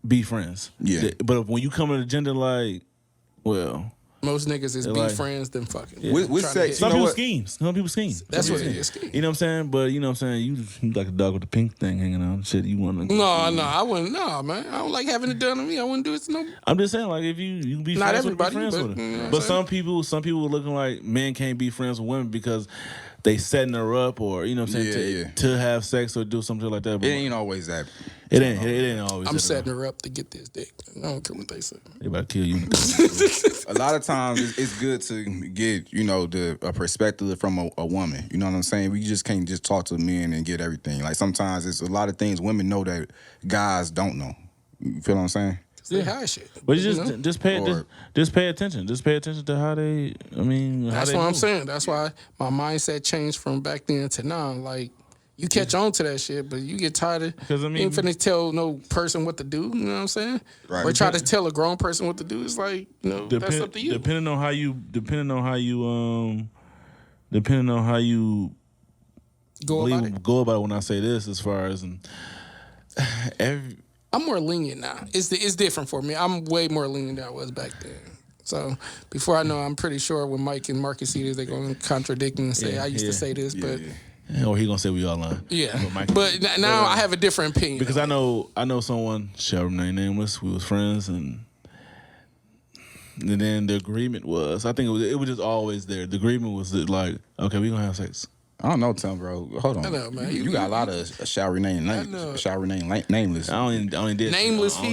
be friends. Yeah. But when you come with an agenda like, well, Most niggas is be like- friends than fucking. With Trying to sex, hit. some know people what? schemes. Some people scheme. That's what Some it people is. scheme. You know what I'm saying? But you know what I'm saying? You like a dog with the pink thing hanging on. Shit, you want to? No, I wouldn't. No, man. I don't like having it done to me. I wouldn't do it to no. I'm just saying, like, if you be Not friends with, everybody, be friends but, with you know her. what I'm But saying? some people are looking like men can't be friends with women because they setting her up, or you know what I'm saying, Yeah. to have sex or do something like that. But It ain't always that. it ain't always. I'm that. setting her up to get this dick. I don't care what they say. They about to kill you. A lot of times it's good to get, a perspective from a woman. You know what I'm saying? We just can't just talk to men and get everything. Like sometimes it's a lot of things women know that guys don't know. You feel what I'm saying? They high shit. But you know? just pay Or- just pay attention. Just pay attention to how they. I mean, how That's they what I'm move. saying. That's why my mindset changed from back then to now. Like, you catch on to that shit, but you get tired of. 'Cause, I mean- you ain't finna tell no person what to do. You know what I'm saying? Right. Or try to tell a grown person what to do. It's like, that's up to you. Depending on how you Go about it. go about it. When I say this, as far as I'm more lenient now. It's different for me. I'm way more lenient than I was back then. So before I know, I'm pretty sure when Mike and Marcus see this, they're gonna contradict me and say I used to say this, but or he gonna say we all lying. yeah. Mike- But now I have a different opinion because I know someone shall remain nameless. We was friends, and then the agreement was. I think it was just always there. The agreement was that, like, okay, we gonna have sex. I don't know, Tim, bro. Hold on. I know, man. You got a lot of shall remain know. nameless. I only did Nameless I only did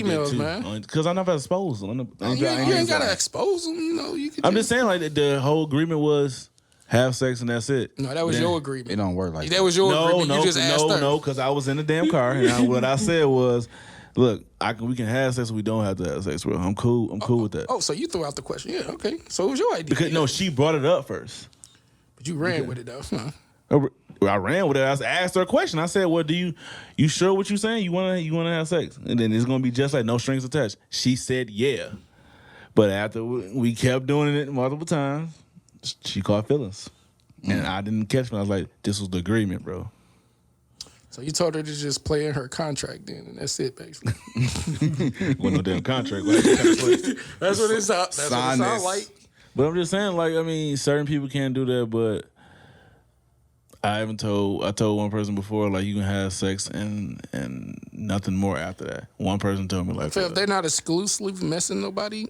females, two. man. Because I never exposed them. You ain't gotta expose them. You can. I'm just saying, like, the whole agreement was have sex and that's it. No, that was Then- your It agreement. don't work like That was your agreement. You just asked her. No, because I was in the damn car, and what I said was, look, we can have sex, we don't have to have sex, bro. I'm cool with that. Oh, so you threw out the question? Yeah, okay. So it was your idea. Because no, she brought it up first. But you ran with it though. Huh? I ran with it. I asked her a question. I said, "Well, you sure what you saying? You wanna have sex?" And then it's gonna be just like no strings attached. She said, "Yeah," but after we kept doing it multiple times, she caught feelings, and I didn't catch me. I was like, "This was the agreement, bro." So you told her to just play in her contract then, and that's it basically. Wasn't no damn contract. That's what it sounds Sign this. like. But I'm just saying, like, I mean, certain people can't do that, but I told one person before, like, you can have sex and nothing more after that. One person told me, like, So if they're not exclusively messing nobody,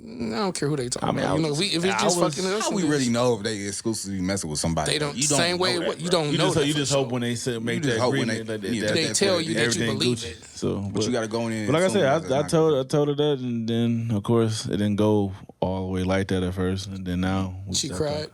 I don't care who they talking about. You know, if it's just fucking us, How we really know if they exclusively messing with somebody? they don't. You Same way, know that, you bro. don't know. you just hope when they make that hope when agreement that they that's tell what you it that is. you everything believe Gucci. it. So, But you got to go in. But like I said, I assuming told her that, and then of course it didn't go all the way like that at first, and then now She cried.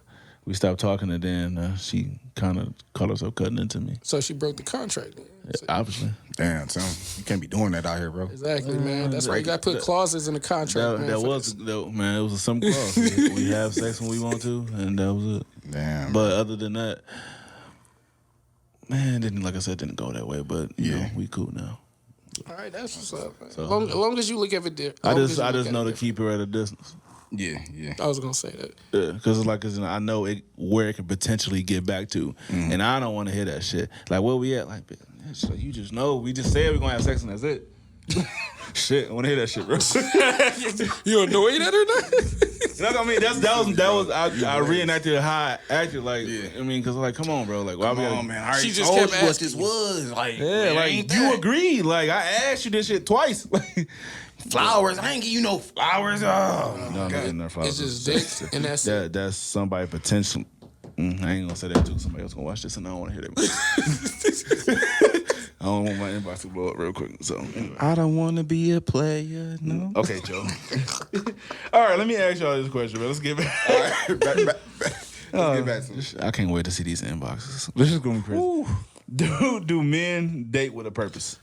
We stopped talking, and then she kind of called herself cutting into me. So she broke the contract. Then. Obviously, Damn, Tim, you can't be doing that out here, bro. Exactly, man. That's why you got to put clauses in the contract. that was man. It was a simple clause. we have sex when we want to, and that was it. Damn. But other than that, man, didn't like I said, didn't go that way. But you know, we cool now. All right, that's what's up. Man. So- As long as you look at it different. I just know to keep her at a distance. Yeah. I was gonna say that. Yeah, because I know where it could potentially get back to, and I don't want to hear that shit. Like, where we at? Like, bitch, so you just know we just said we're gonna have sex and that's it. Shit, I want to hear that shit, bro. You annoyed at her now? That's what I mean. That was I reenacted how I acted. Like, I mean, because like, come on, bro. Like, why we gotta, man. I She already just told kept you what asking this you. was. Like, yeah, like ain't you that. agreed. Like, I asked you this shit twice. Like, Flowers. I ain't give you no flowers. Oh, no, I'm not getting that flowers. It's just dick, and that's it. That's somebody potential. I ain't gonna say that too. Somebody else gonna watch this, and I don't want to hear that. I don't want my inbox to blow up real quick. So anyway. I don't want to be a player. No. Okay, Joe. All right, let me ask y'all this question, bro. Let's get back. All right, back. Let's get back to it. I can't wait to see these inboxes. This is gonna be crazy. Do men date with a purpose?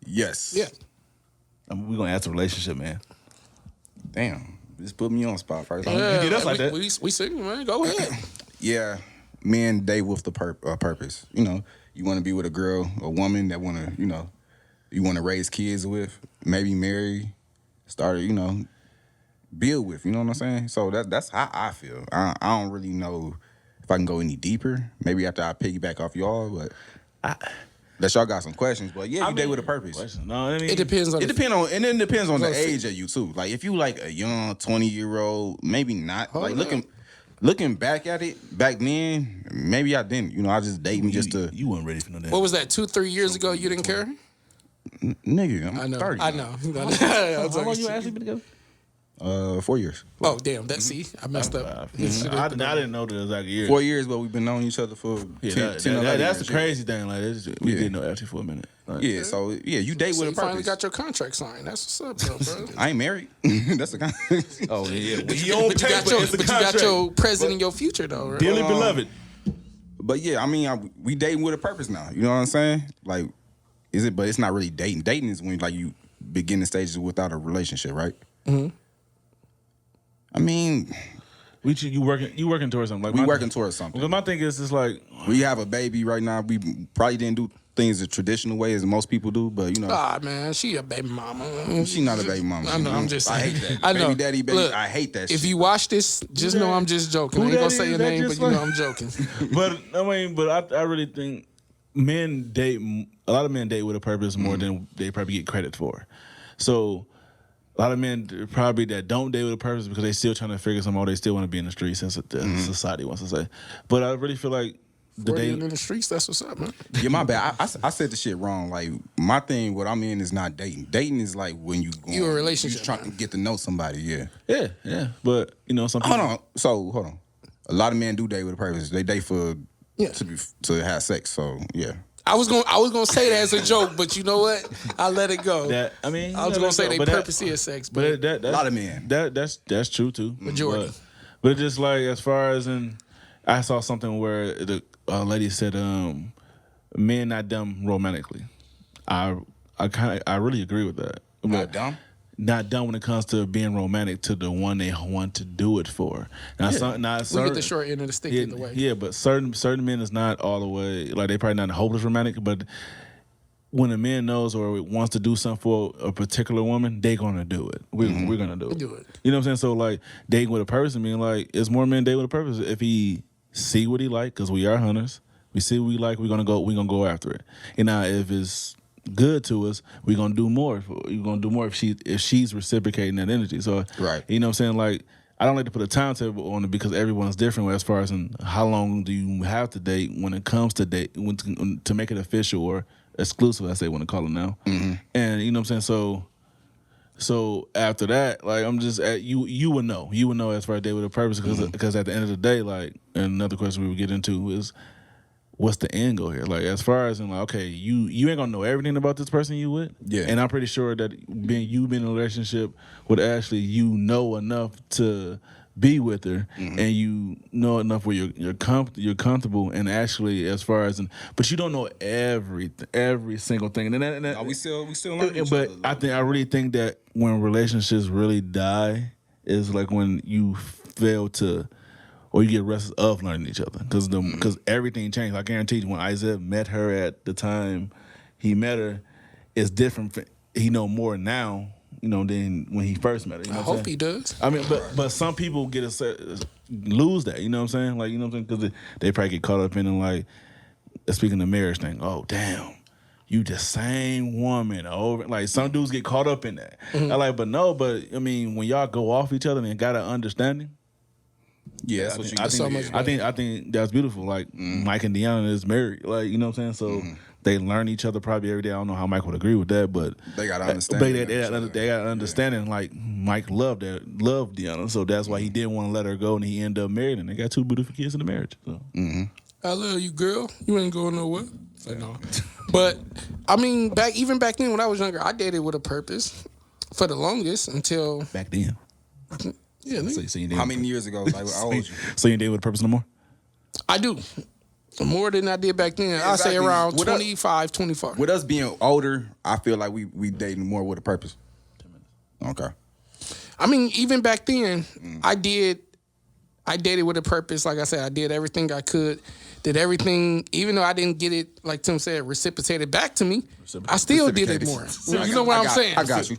Yes. Yeah. We're gonna ask a relationship, man. Damn. Just put me on the spot first. Yeah, get us like that. We sing, man. Go ahead. Yeah, men date with the purpose. You know, you want to be with a girl, a woman that want to, you want to raise kids with, maybe marry, start, build with. You know what I'm saying? So that's how I feel. I don't really know if I can go any deeper. Maybe after I piggyback off y'all, but that y'all got some questions. But yeah, you date with a purpose. No, I mean, It depends on. It depends on, and then it depends on the Let's age of you too. Like if you like a young 20-year-old, maybe not. Like looking back at it, back then, maybe I didn't. I just dating just to you weren't ready for none of that. What was that? 2-3 years ago, you didn't care. nigga. I'm I know. 30 I now. know. How long you actually been together? 4 years. Oh damn! I messed up. I didn't know the exact year. 4 years, but we've been knowing each other for 10, 11 that's years. the crazy thing. Like we didn't know actually for a minute. Like, Yeah, so you date So with you a finally purpose. got your contract signed. That's what's up, bro. I ain't married. That's the kind. Oh yeah, But you got your present and your future though, right? dearly beloved. But yeah, I mean, we dating with a purpose now. You know what I'm saying? Like, but it's not really dating. Dating is when like you begin the stages without a relationship, right? Mm-hmm. I mean, You working towards something. Like we my working towards something. Because my thing is, it's like We have a baby right now. We probably didn't do things the traditional way as most people do, but Ah man, she a baby mama. she not a baby mama. I know. I'm just. I Saying. hate that. I know. Baby daddy, baby. Look, I hate that. If shit. you watch this, just know I'm just joking. I ain't Who gonna that say is? your That name, but just you know like- I'm joking. But I mean, I really think men date. A lot of men date with a purpose more than they probably get credit for. So a lot of men probably that don't date with a purpose because they still trying to figure something out. They still want to be in the streets, as society wants to say. But I really feel like the Working date. in the streets, that's what's up, man. Yeah, my bad. I said the shit wrong. Like my thing, what I'm in is not dating. Dating is like when you You in a relationship, You trying to man. get to know somebody. Yeah. Yeah. But some people. Hold on. So hold on. A lot of men do date with a purpose. They date for Yeah. to have sex. So yeah. I was gonna say that as a joke, but you know what? I let it go. I was gonna say they purpose is sex, but that's, A lot of men. That's true too. Majority. But just like as far as I saw something where the lady said, "Men not dumb romantically." I really agree with that. Not dumb? Not dumb when it comes to being romantic to the one they want to do it for. Now, we get the short end of the stick either way. Yeah, but certain men is not all the way like they probably not hopeless romantic, but when a man knows or wants to do something for a particular woman, they gonna do it. We're gonna do it. Do it. You know what I'm saying? So like dating with a person, mean like it's more men dating with a purpose. If he see what he like, because we are hunters, we see what we like, we're gonna go after it. And now if it's good to us, we're gonna do more. We're gonna do more if she's reciprocating that energy. So Right. you know what I'm saying? Like I don't like to put a timetable on it because everyone's different as far as in how long do you have to date when it comes to date to make it official or exclusive. I say want to call it now, and you know what I'm saying. So after that, like I'm just you would know as far as date with a purpose because at the end of the day, like another question we would get into is what's the end goal here? Like as far as in like okay, you ain't gonna know everything about this person you with, and I'm pretty sure that being in a relationship with Ashley, you know enough to be with her, and you know enough where you're comfortable, and actually as far as but you don't know every single thing, and that No, we still learning each but other, I really think that when relationships really die is like when you fail to or you get restless of learning each other because everything changed. I guarantee you, when Isaiah met her at the time he met her, it's different. He know more now, than when he first met her. You know I what I'm hope he does. I mean, but some people lose that. You know what I'm saying? Like, you know what I'm saying? Because they probably get caught up in like speaking of marriage thing. Oh, damn. You the same woman over. Like some dudes get caught up in that. I like, but I mean, when y'all go off each other and got an understanding. Yeah, that's what you I think that's beautiful. Like Mike and Deanna is married. Like, you know what I'm saying? So they learn each other probably every day. I don't know how Mike would agree with that, but they got to understand. They got understanding. Like Mike loved Deanna, so that's why he didn't want to let her go, and he ended up married, and they got 2 beautiful kids in the marriage. So. I love you, girl. You ain't going nowhere. I know. But I mean, even back then when I was younger, I dated with a purpose for the longest until back then. Yeah, so you how many years ago? Like, how old you? So you date with a purpose no more? I do. More than I did back then. Exactly. I say around 25, 24. With us being older, I feel like we dating more with a purpose. 10 minutes. Okay. I mean, even back then, I dated with a purpose. Like I said, I did everything I could. Did everything, even though I didn't get it, like Tim said, reciprocated back to me, I still did it more. You know what I'm saying? I got you.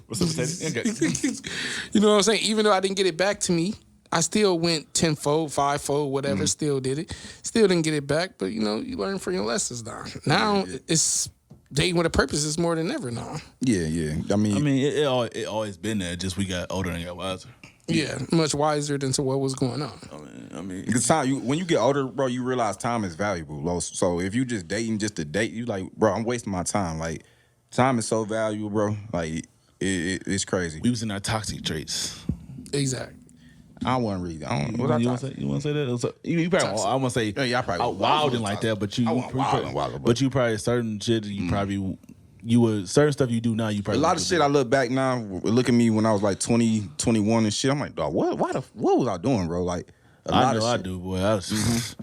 You know what I'm saying? Even though I didn't get it back to me, I still went 10-fold, 5-fold, whatever, still did it. Still didn't get it back, but you learn from your lessons now. Now it's dating with a purpose is more than ever now. Yeah. I mean, it always been there, just we got older and got wiser. Yeah, much wiser than to what was going on. I mean, it's time. When you get older, bro, you realize time is valuable. So if you just dating just to date, you like, bro, I'm wasting my time. Like, time is so valuable, bro. Like, it's crazy. We was in our toxic traits. Exactly. I don't want to read. I don't. You want to say that? You probably. I want to say. Yeah, I probably wilding like that, but you. But you probably certain shit. You probably. You would certain stuff you do now. You probably a lot of shit. I look back now. Look at me when I was like 20, 21 and shit. I'm like, dog, what was I doing, bro? Like a lot of shit. I do, boy. I was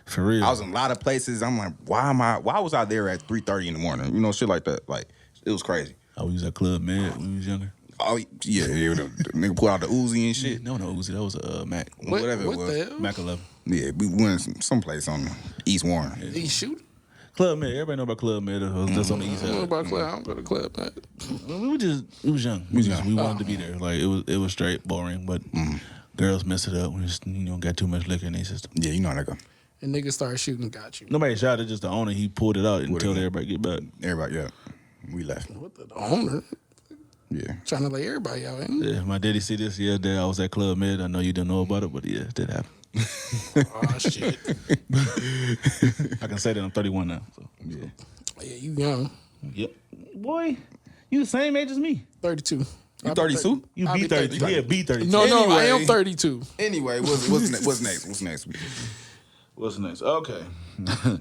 for real. I was in a lot of places. I'm like, why was I there at 3:30 in the morning? You know, shit like that. Like it was crazy. I was at Club Med when we was younger. Oh yeah, the nigga pulled out the Uzi and shit. No Uzi. That was a Mac. Whatever what it was. The hell? Mac 11. Yeah, we went someplace on East Warren. Did he shoot? Club Med. Everybody know about Club Med. That's on the east side. I don't know about Club. I don't go to Club Med. We was young. We wanted to be there. Like it was straight boring, but girls mess it up. We just got too much liquor in their system. Yeah, you know how that go. And niggas started shooting, got you. Nobody shot it, just the owner. He pulled it out and told everybody get back. Everybody, yeah. We left. What the owner? Yeah. Trying to lay everybody out, ain't he? Yeah, my daddy see this the other day. I was at Club Med. I know you didn't know about it, but yeah, it did happen. Oh shit! I can say that I'm 31 now. So yeah, you young. Yep, boy, you the same age as me. 32. You 32? You be 32. Yeah, be 32. No, Anyway. I am 32. Anyway, what's next? What's next? What's next? Okay,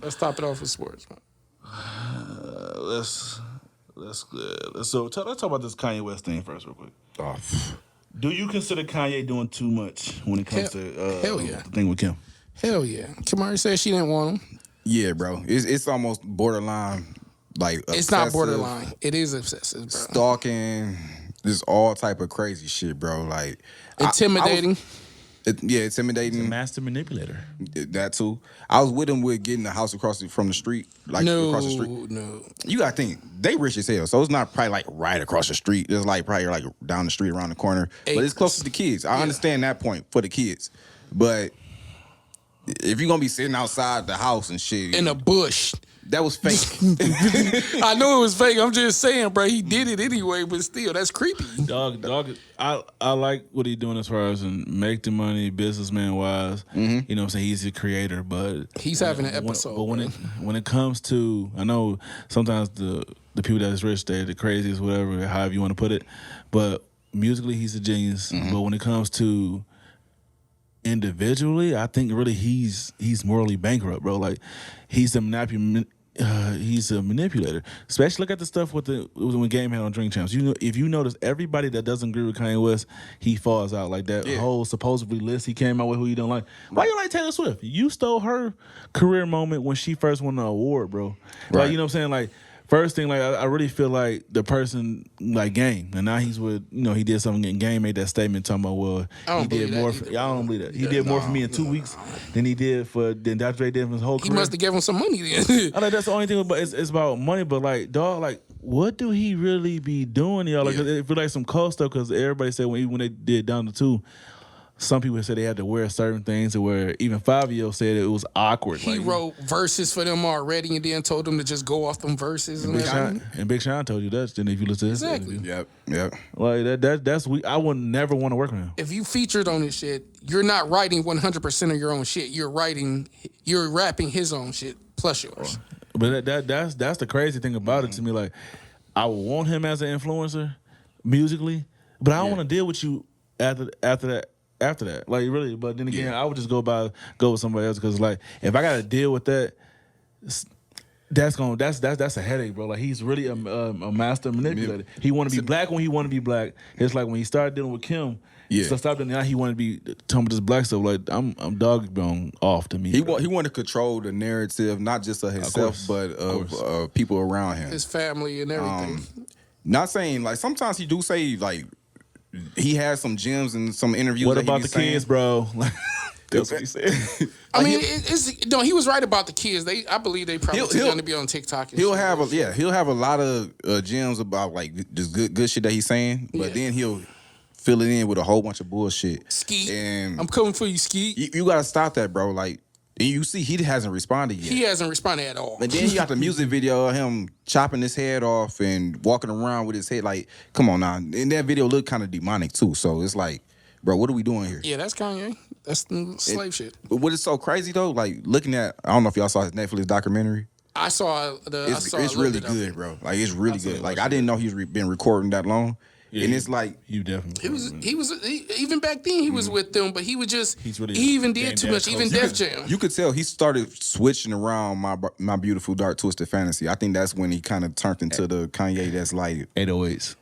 let's top it off with sports. Let's talk about this Kanye West thing first, real quick. Oh. Do you consider Kanye doing too much when it comes to the thing with Kim? Hell yeah. Kim already said she didn't want him. Yeah, bro. It's almost borderline, like it's not borderline. It is obsessive, bro. Stalking, just all type of crazy shit, bro. Like intimidating. Intimidating. He's a master manipulator. That too. I was with him with getting the house across from the street, across the street. No. You gotta think they rich as hell, so it's not probably like right across the street. It's like probably like down the street around the corner, but it's close to the kids. I understand that point for the kids, but if you're gonna be sitting outside the house and shit in a bush, That was fake. I know it was fake. I'm just saying, bro. He did it anyway, but still, that's creepy. Dog. I like what he's doing as far as make the money, businessman wise. Mm-hmm. You know what I'm saying? He's a creator, but He's having an episode. But when it comes to, I know sometimes the people that's rich, they're the craziest, whatever, however you want to put it. But musically, he's a genius. Mm-hmm. But when it comes to individually, I think really he's morally bankrupt, bro. Like he's a manipulator. Especially look at the stuff when Game had on Drink Champs. You know, if you notice, everybody that doesn't agree with Kanye West, he falls out. Like that whole supposedly list he came out with who you don't like. Why you like Taylor Swift? You stole her career moment when she first won the award, bro. Right. Like you know what I'm saying? Like first thing, like I really feel like the person like Game, and now he's with he did something and Game made that statement talking about he did more. I don't believe that. He did more for me in 2 weeks than he did than Dr. Dre did for his whole career. He must have given him some money then. I think that's the only thing, but it's about money. But like, dog, like, what do he really be doing, y'all? Like, it feel like some cold stuff because everybody said when they did Down to 2, some people said they had to wear certain things, to where even 5-year-olds said it was awkward. He wrote verses for them already, and then told them to just go off them verses. And Big Sean told you that. Then if you listen to this, exactly. Yep. Like that's we. I would never want to work with him. If you featured on this shit, you're not writing 100% of your own shit. You're rapping his own shit plus yours. But that's the crazy thing about it to me. Like, I would want him as an influencer musically, but I don't want to deal with you after that. Like, really. But then again, I would just go with somebody else because, like, if I got to deal with that, that's a headache, bro. Like, he's really a master manipulator. He want to be black when he want to be black. It's like when he started dealing with Kim. Yeah. So stop doing that. Now he want to be talking about this black stuff. Like, I'm dog bone off to me. He want to control the narrative, not just of himself, but of people around him, his family and everything. Not saying like sometimes he do say like he has some gems in some interviews. What about the kids, bro? That's what he said. I mean, he was right about the kids. I believe they probably too young to be on TikTok. He'll have a lot of gems about like just good shit that he's saying, but then he'll fill it in with a whole bunch of bullshit. Skeet, and I'm coming for you, Skeet. You gotta stop that, bro. Like, and you see, he hasn't responded yet. He hasn't responded at all. And then you got the music video of him chopping his head off and walking around with his head. Like, come on now. And that video looked kind of demonic too. So it's like, bro, what are we doing here? Yeah, that's Kanye. That's the slave shit. But what is so crazy though, like looking at, I don't know if y'all saw his Netflix documentary. I saw it's really good, bro. Like it's really good. Like I didn't know he's been recording that long. Yeah, and it's like you definitely. He was even back then he was with them, but he was just he even did too much. Close. Even Def Jam. You could tell he started switching around my beautiful dark twisted fantasy. I think that's when he kind of turned into the Kanye that's like 808s.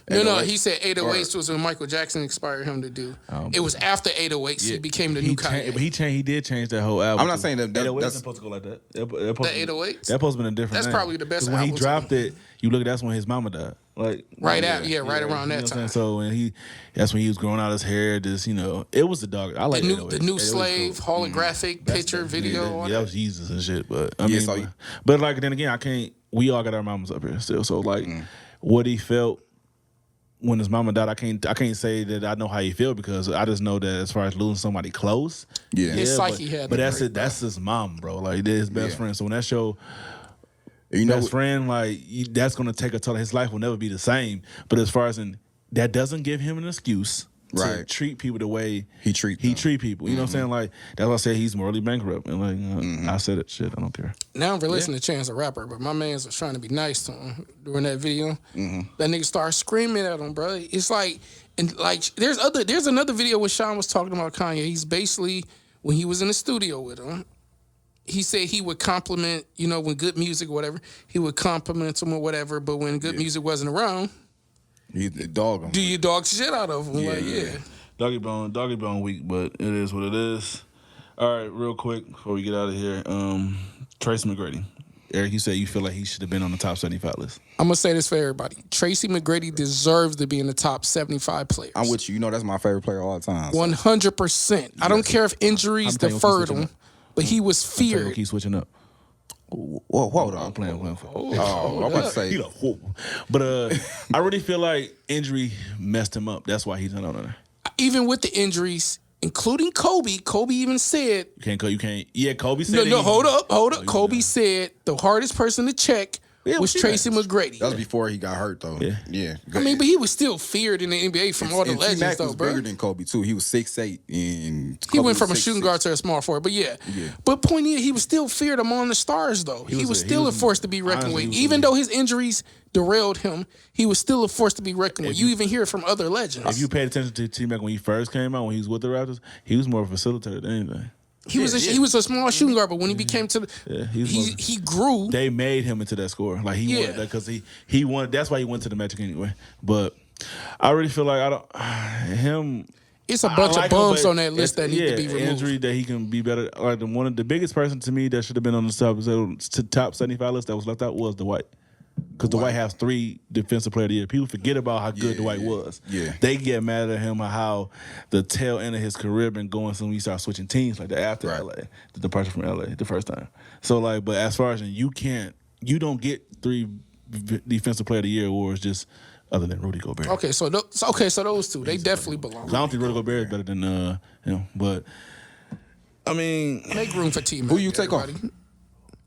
No, he said 808s was when Michael Jackson inspired him to do. It was after 808s he became the new Kanye. But he did change that whole album. I'm not saying that 808s that's supposed to go like that. The 808s? That's supposed to be a different That's name. probably the best when album. he dropped it, you look, that's when his mama died. Like right around that time. So that's when he was growing out his hair. Just it was the dog. I like the new slave cool. Holographic picture video. That was Jesus and shit. But I mean, but like then again, I can't. We all got our mamas up here still. So like, what he felt when his mama died, I can't say that I know how he feel because I just know that as far as losing somebody close, his psyche had. But that's it. That's his mom, bro. Like they're his best friend. So when that's your know, best friend, like that's gonna take a toll. His life will never be the same. But as far as that doesn't give him an excuse to treat people the way he treat people. You know what I'm saying? Like that's why I say he's morally bankrupt. And like I said it, shit. I don't care. Now I'm listening to Chance the Rapper, but my man's was trying to be nice to him during that video. That nigga started screaming at him, bro. It's like there's another video where Sean was talking about Kanye. He's basically when he was in the studio with him. He said he would compliment, when good music or whatever, he would compliment him or whatever. But when good music wasn't around, you dog him. Do you dog shit out of him? Doggy bone weak, but it is what it is. All right, real quick before we get out of here, Tracy McGrady. Eric, you said you feel like he should have been on the top 75 list. I'm gonna say this for everybody. Tracy McGrady deserves to be in the top 75 players. I'm with you. That's my favorite player of all time. 100%. I don't care if injuries deferred him. But he was feared. Keep switching up. Whoa, hold on. I'm playing. I'm about to say. But I really feel like injury messed him up. That's why he's not on there. Even with the injuries, including Kobe. Kobe even said, You can't. Yeah, Kobe said. no, hold up. Oh, Kobe said the hardest person to check was Tracy McGrady. That was before he got hurt, though. Yeah. I mean, but he was still feared in the NBA from all the legends, T-Mac though, was bro. bigger than Kobe, too. He was 6'8", and He went from a shooting guard to a small forward, but yeah. But point is, he was still feared among the stars, though. He was still a force to be reckoned with. Even though his injuries derailed him, he was still a force to be reckoned with. You even hear it from other legends. If you paid attention to T-Mac when he first came out, when he was with the Raptors, he was more of a facilitator than anything. He was a small shooting guard, but when he became to the, he grew. They made him into that scorer. Like he wanted that because he wanted. That's why he went to the Magic anyway. But I really feel like him. It's a bunch of bums on that list that need to be removed. Injury that he can be better. Like one of the biggest person to me that should have been on the top 75 list that was left out was Dwight. Because Dwight has 3 defensive player of the year. People forget about how good Dwight was. Yeah. They get mad at him how the tail end of his career been going since we started switching teams like that after LA. The departure from LA the first time. So like, but as far as you don't get 3 defensive player of the year awards just other than Rudy Gobert. Okay, so those two, they definitely belong. I don't think Rudy Gobert is better than him, but I mean, make room for T-Mac. Who you take off?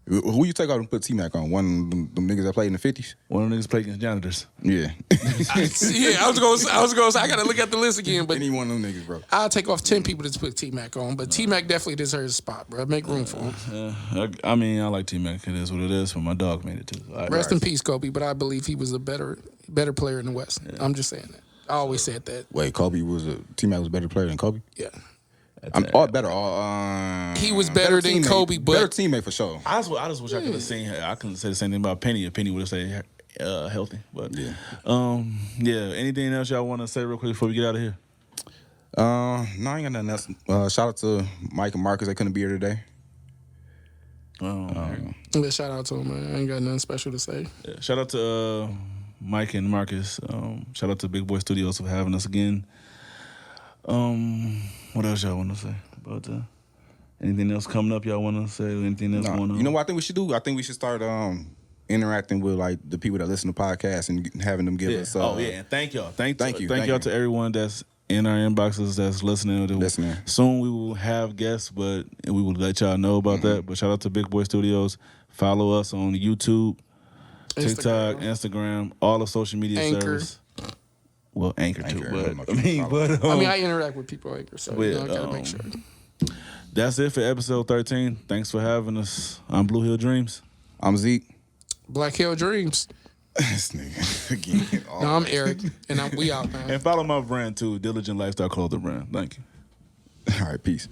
Who you take out and put T-Mac on? One of them niggas that played in the 50s? One of them niggas played against janitors. Yeah. I was going to say, I got to look at the list again. But any one of them niggas, bro. I'll take off 10 people to put T-Mac on. But T-Mac definitely deserves a spot, bro. Make room for him. I mean, I like T-Mac. It is what it is, but my dog made it too. Rest in peace, Kobe. But I believe he was a better player in the West. Yeah. I'm just saying that. I always said that. Wait, T-Mac was a better player than Kobe? Yeah. I'm all better. He was better than Kobe, but better teammate for sure. I just wish I could have seen. I couldn't say the same thing about Penny. If Penny would have said healthy, but Anything else y'all want to say real quick before we get out of here? No, I ain't got nothing else. Shout out to Mike and Marcus. They couldn't be here today. Shout out to him, man. I ain't got nothing special to say. Yeah, shout out to Mike and Marcus. Shout out to Big Boy Studios for having us again. What else y'all want to say about anything else coming up? Y'all want to say anything else going on? You know what I think we should do? I think we should start interacting with like the people that listen to podcasts and having them give us. And thank y'all. Thank you y'all to everyone that's in our inboxes that's listening. Soon we will have guests, but we will let y'all know about that. But shout out to Big Boy Studios. Follow us on YouTube, TikTok, Instagram, all the social media services. Well, Anchor too, but I interact with people on Anchor, so I gotta make sure. That's it for episode 13. Thanks for having us. I'm Blue Hill Dreams. I'm Zeke. Black Hill Dreams. This nigga again. No, I'm Eric, and we out, man. And follow my brand too, Diligent Lifestyle Clothing Brand. Thank you. All right, peace.